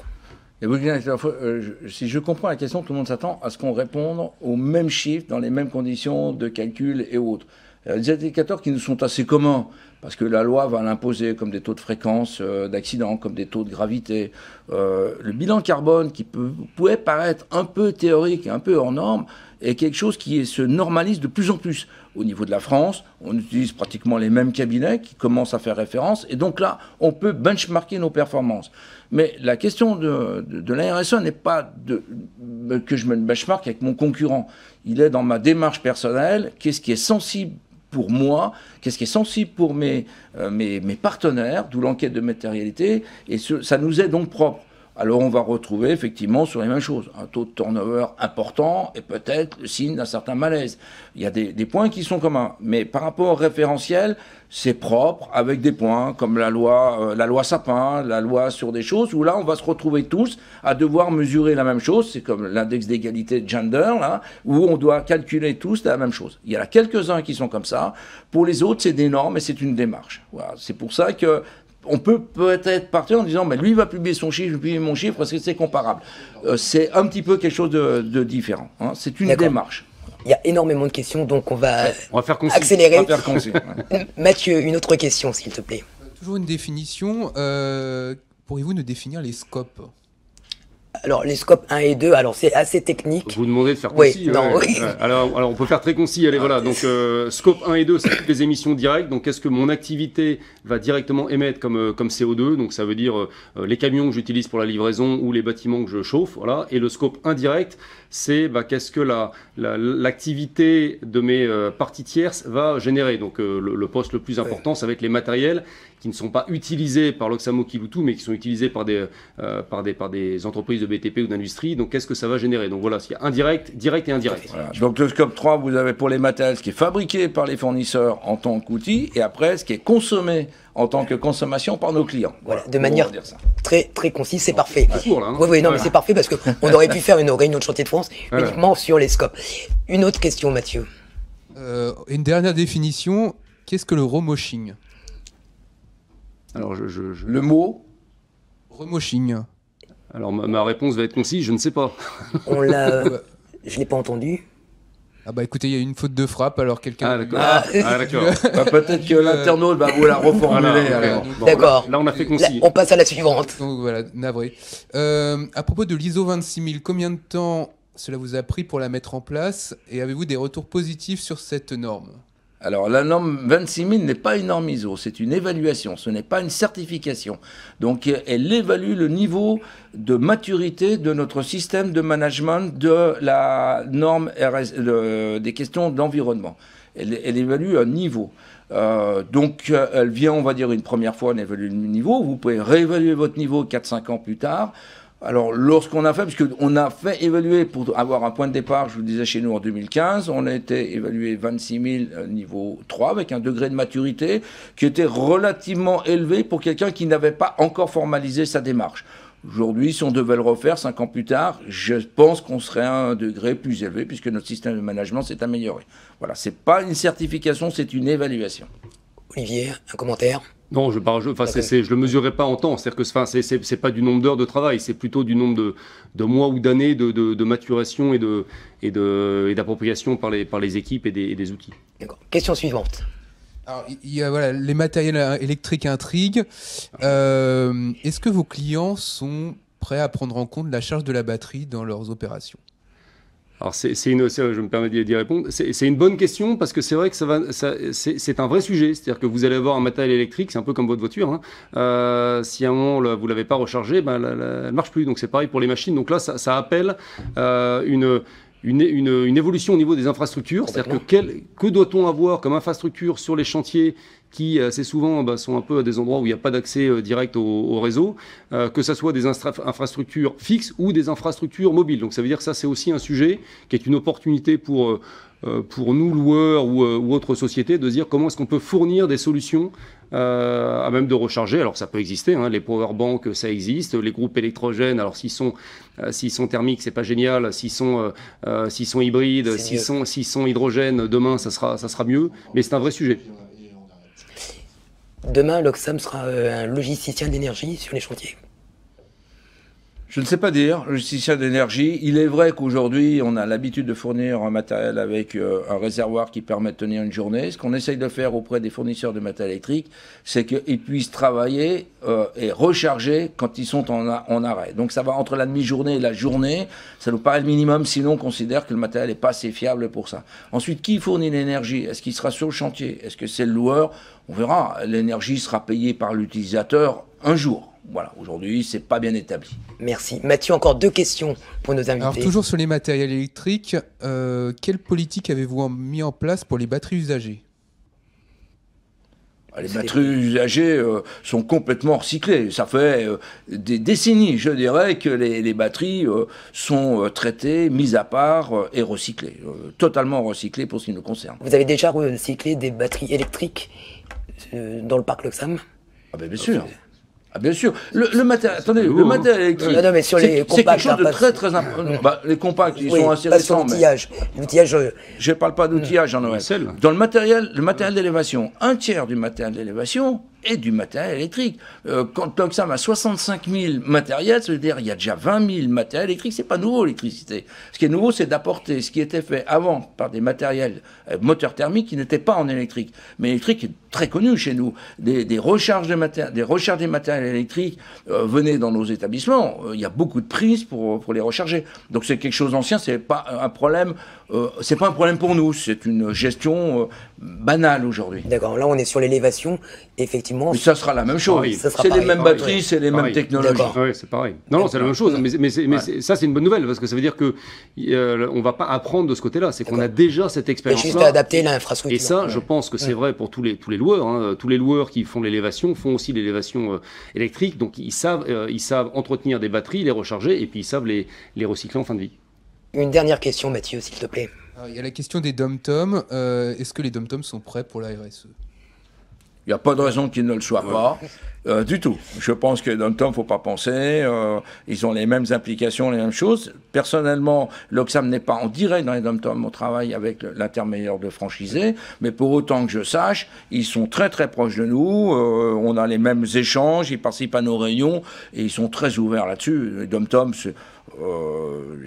Si je comprends la question, tout le monde s'attend à ce qu'on réponde aux mêmes chiffres, dans les mêmes conditions de calcul et autres. Des indicateurs qui nous sont assez communs, parce que la loi va l'imposer, comme des taux de fréquence d'accidents, comme des taux de gravité. Le bilan carbone, qui pouvait paraître un peu théorique et un peu hors norme, est quelque chose qui se normalise de plus en plus. Au niveau de la France, on utilise pratiquement les mêmes cabinets qui commencent à faire référence, et donc là, on peut benchmarker nos performances. Mais la question de la RSE n'est pas que je me benchmark avec mon concurrent. Il est dans ma démarche personnelle, qu'est-ce qui est sensible pour moi, qu'est-ce qui est sensible pour mes partenaires, d'où l'enquête de matérialité, et ça nous est donc propre. Alors on va retrouver effectivement sur les mêmes choses, un taux de turnover important et peut-être le signe d'un certain malaise. Il y a des points qui sont communs, mais par rapport au référentiel, c'est propre avec des points comme la loi Sapin, la loi sur des choses où là on va se retrouver tous à devoir mesurer la même chose. C'est comme l'index d'égalité de gender là, où on doit calculer tous la même chose. Il y en a quelques-uns qui sont comme ça. Pour les autres, c'est des normes et c'est une démarche. Voilà. C'est pour ça que on peut peut-être partir en disant, mais lui il va publier son chiffre, je vais publier mon chiffre parce que c'est comparable. C'est un petit peu quelque chose de différent. Hein. C'est une démarche. Il y a énormément de questions, donc on va faire concis. accélérer. On va faire concis. Mathieu, une autre question, s'il te plaît. Toujours une définition. Pourriez-vous nous définir les scopes? Alors, les scopes 1 et 2, alors c'est assez technique. Vous demandez de faire Oui, concis. non, oui. Alors, on peut faire très concis. Allez, voilà. Donc, scope 1 et 2, c'est toutes les émissions directes. Donc, qu'est-ce que mon activité va directement émettre comme CO2? Donc, ça veut dire les camions que j'utilise pour la livraison ou les bâtiments que je chauffe. Voilà. Et le scope indirect, c'est qu'est-ce que l'activité de mes parties tierces va générer. Donc, le poste le plus important, ça va être les matériels qui ne sont pas utilisés par l'Oxamo Kiloutou, mais qui sont utilisés par des entreprises de BTP ou d'industrie. Donc, qu'est-ce que ça va générer? Donc, voilà, il y a indirect, direct et indirect. Voilà. Donc, le scope 3, vous avez pour les matériels ce qui est fabriqué par les fournisseurs en tant qu'outil, et après, ce qui est consommé en tant que consommation par nos clients. Voilà, de manière très, très concise, c'est parfait. Court, là, hein. Oui, non, mais c'est parfait parce qu'on aurait pu faire une réunion de chantier de France uniquement sur les scopes. Une autre question, Mathieu. Une dernière définition. Qu'est-ce que le remoshing? Alors, Le mot Remoshing. Alors, ma réponse va être concise, je ne sais pas. On l'a... Je l'ai pas entendu. Ah bah écoutez, il y a une faute de frappe, alors quelqu'un... Ah, d'accord. Peut-être que l'internaute va vous la reformuler. Alors. Bon, D'accord. Là, on a fait concis. On passe à la suivante. Donc voilà, navré. À propos de l'ISO 26000, combien de temps cela vous a pris pour la mettre en place? Et avez-vous des retours positifs sur cette norme? Alors, la norme 26000 n'est pas une norme ISO, c'est une évaluation, ce n'est pas une certification. Donc, elle évalue le niveau de maturité de notre système de management de la norme des questions d'environnement. Elle évalue un niveau. Donc, elle vient, on va dire, une première fois, on évalue le niveau. Vous pouvez réévaluer votre niveau 4-5 ans plus tard. Alors, lorsqu'on a fait, parce qu'on a fait évaluer pour avoir un point de départ, je vous le disais chez nous en 2015, on a été évalué 26 000 niveau 3 avec un degré de maturité qui était relativement élevé pour quelqu'un qui n'avait pas encore formalisé sa démarche. Aujourd'hui, si on devait le refaire 5 ans plus tard, je pense qu'on serait à un degré plus élevé puisque notre système de management s'est amélioré. Voilà, c'est pas une certification, c'est une évaluation. Olivier, un commentaire? Non, je le mesurerai pas en temps. C'est-à-dire que c'est pas du nombre d'heures de travail, c'est plutôt du nombre de mois ou d'années de maturation et d'appropriation par les équipes et des outils. D'accord. Question suivante. Alors, il y a les matériels électriques intriguent. Est-ce que vos clients sont prêts à prendre en compte la charge de la batterie dans leurs opérations? Alors, je me permets d'y répondre. C'est une bonne question parce que c'est vrai que c'est un vrai sujet. C'est-à-dire que vous allez avoir un matériel électrique, c'est un peu comme votre voiture. Si à un moment vous l'avez pas rechargé, elle ne marche plus. Donc c'est pareil pour les machines. Donc là, ça appelle une évolution au niveau des infrastructures. C'est-à-dire que doit-on avoir comme infrastructure sur les chantiers qui assez souvent sont un peu à des endroits où il n'y a pas d'accès direct au réseau, que ce soit des infrastructures fixes ou des infrastructures mobiles. Donc ça veut dire que ça, c'est aussi un sujet qui est une opportunité pour nous, loueurs ou autres sociétés, de se dire comment est-ce qu'on peut fournir des solutions à même de recharger. Alors ça peut exister, les powerbanks, ça existe, les groupes électrogènes, alors s'ils sont thermiques, c'est pas génial, s'ils sont hybrides, s'ils sont hydrogènes, demain ça sera mieux, mais c'est un vrai sujet. Demain, l'Oxam sera un logisticien d'énergie sur les chantiers. Je ne sais pas dire, logisticien d'énergie. Il est vrai qu'aujourd'hui, on a l'habitude de fournir un matériel avec un réservoir qui permet de tenir une journée. Ce qu'on essaye de faire auprès des fournisseurs de matériel électrique, c'est qu'ils puissent travailler et recharger quand ils sont en arrêt. Donc ça va entre la demi-journée et la journée. Ça nous paraît le minimum, sinon on considère que le matériel n'est pas assez fiable pour ça. Ensuite, qui fournit l'énergie? Est-ce qu'il sera sur le chantier? Est-ce que c'est le loueur? On verra. L'énergie sera payée par l'utilisateur un jour. Voilà, aujourd'hui, c'est pas bien établi. Merci. Mathieu, encore 2 questions pour nos invités. Alors, toujours sur les matériels électriques, quelle politique avez-vous mis en place pour les batteries usagées? Les batteries usagées sont complètement recyclées. Ça fait des décennies, je dirais, que les batteries sont traitées, mises à part et recyclées. Totalement recyclées pour ce qui nous concerne. Vous avez déjà recyclé des batteries électriques dans le parc L'Oxam? Ah ben bien sûr. Ah bien sûr. Le matériel, attendez, le matériel électrique, non, mais sur les c'est quelque compacts, chose de très important. Les compacts, ils sont assez pas récents. sur l'outillage. L'outillage. Je ne parle pas d'outillage, Jean-Noël. Dans le matériel d'élévation, un tiers du matériel d'élévation et du matériel électrique. Quand l'Oxam a 65 000 matériels, ça veut dire qu'il y a déjà 20 000 matériels électriques. C'est pas nouveau l'électricité. Ce qui est nouveau, c'est d'apporter ce qui était fait avant par des matériels moteurs thermiques qui n'étaient pas en électrique. Mais l'électrique est très connu chez nous. Des recharges des matériels électriques venaient dans nos établissements. Il y a beaucoup de prises pour les recharger. Donc c'est quelque chose d'ancien. C'est pas un problème. C'est pas un problème pour nous. C'est une gestion banale aujourd'hui. D'accord. Là, on est sur l'élévation. Effectivement. Mais ça sera la même chose. C'est les mêmes batteries, c'est les mêmes technologies. Oui, c'est pareil. Non, c'est la même chose. Mais ça, c'est une bonne nouvelle parce que ça veut dire que on va pas apprendre de ce côté-là. C'est qu'on a déjà cette expérience-là. Juste à adapter l'infrastructure. Et ça, je pense que c'est vrai pour tous les loueurs. Hein. Tous les loueurs qui font l'élévation font aussi l'élévation électrique. Donc ils savent entretenir des batteries, les recharger, et puis ils savent les recycler en fin de vie. Une dernière question, Mathieu, s'il te plaît. Alors, il y a la question des dom-toms. Est-ce que les dom-toms sont prêts pour la RSE? Il n'y a pas de raison qu'ils ne le soient pas, du tout. Je pense que dans le temps, il ne faut pas penser. Ils ont les mêmes implications, les mêmes choses. Personnellement, l'Oxam n'est pas en direct dans les dom-toms. On travaille avec l'intermédiaire de franchisés. Mais pour autant que je sache, ils sont très très proches de nous. On a les mêmes échanges. Ils participent à nos réunions. Et ils sont très ouverts là-dessus. Les dom-toms,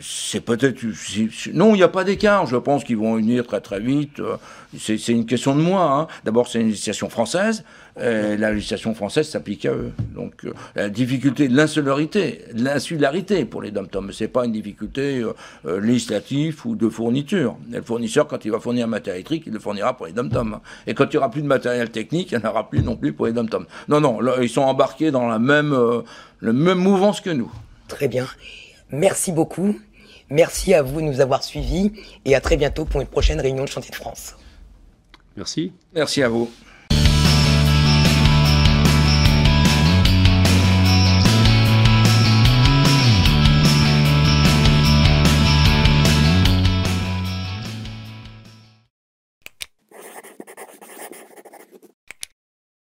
c'est peut-être... Non, il n'y a pas d'écart. Je pense qu'ils vont unir très très vite. C'est une question de moi. Hein. D'abord, c'est une législation française. La législation française s'applique à eux. Donc, la difficulté de l'insularité pour les dom-toms, c'est pas une difficulté législative ou de fourniture. Et le fournisseur, quand il va fournir un matériel électrique, il le fournira pour les dom-toms. Hein. Et quand il n'y aura plus de matériel technique, il n'y en aura plus non plus pour les dom-toms. Non, là, ils sont embarqués dans la même mouvance que nous. Très bien. Merci beaucoup. Merci à vous de nous avoir suivis et à très bientôt pour une prochaine réunion de Chantier de France. Merci. Merci à vous.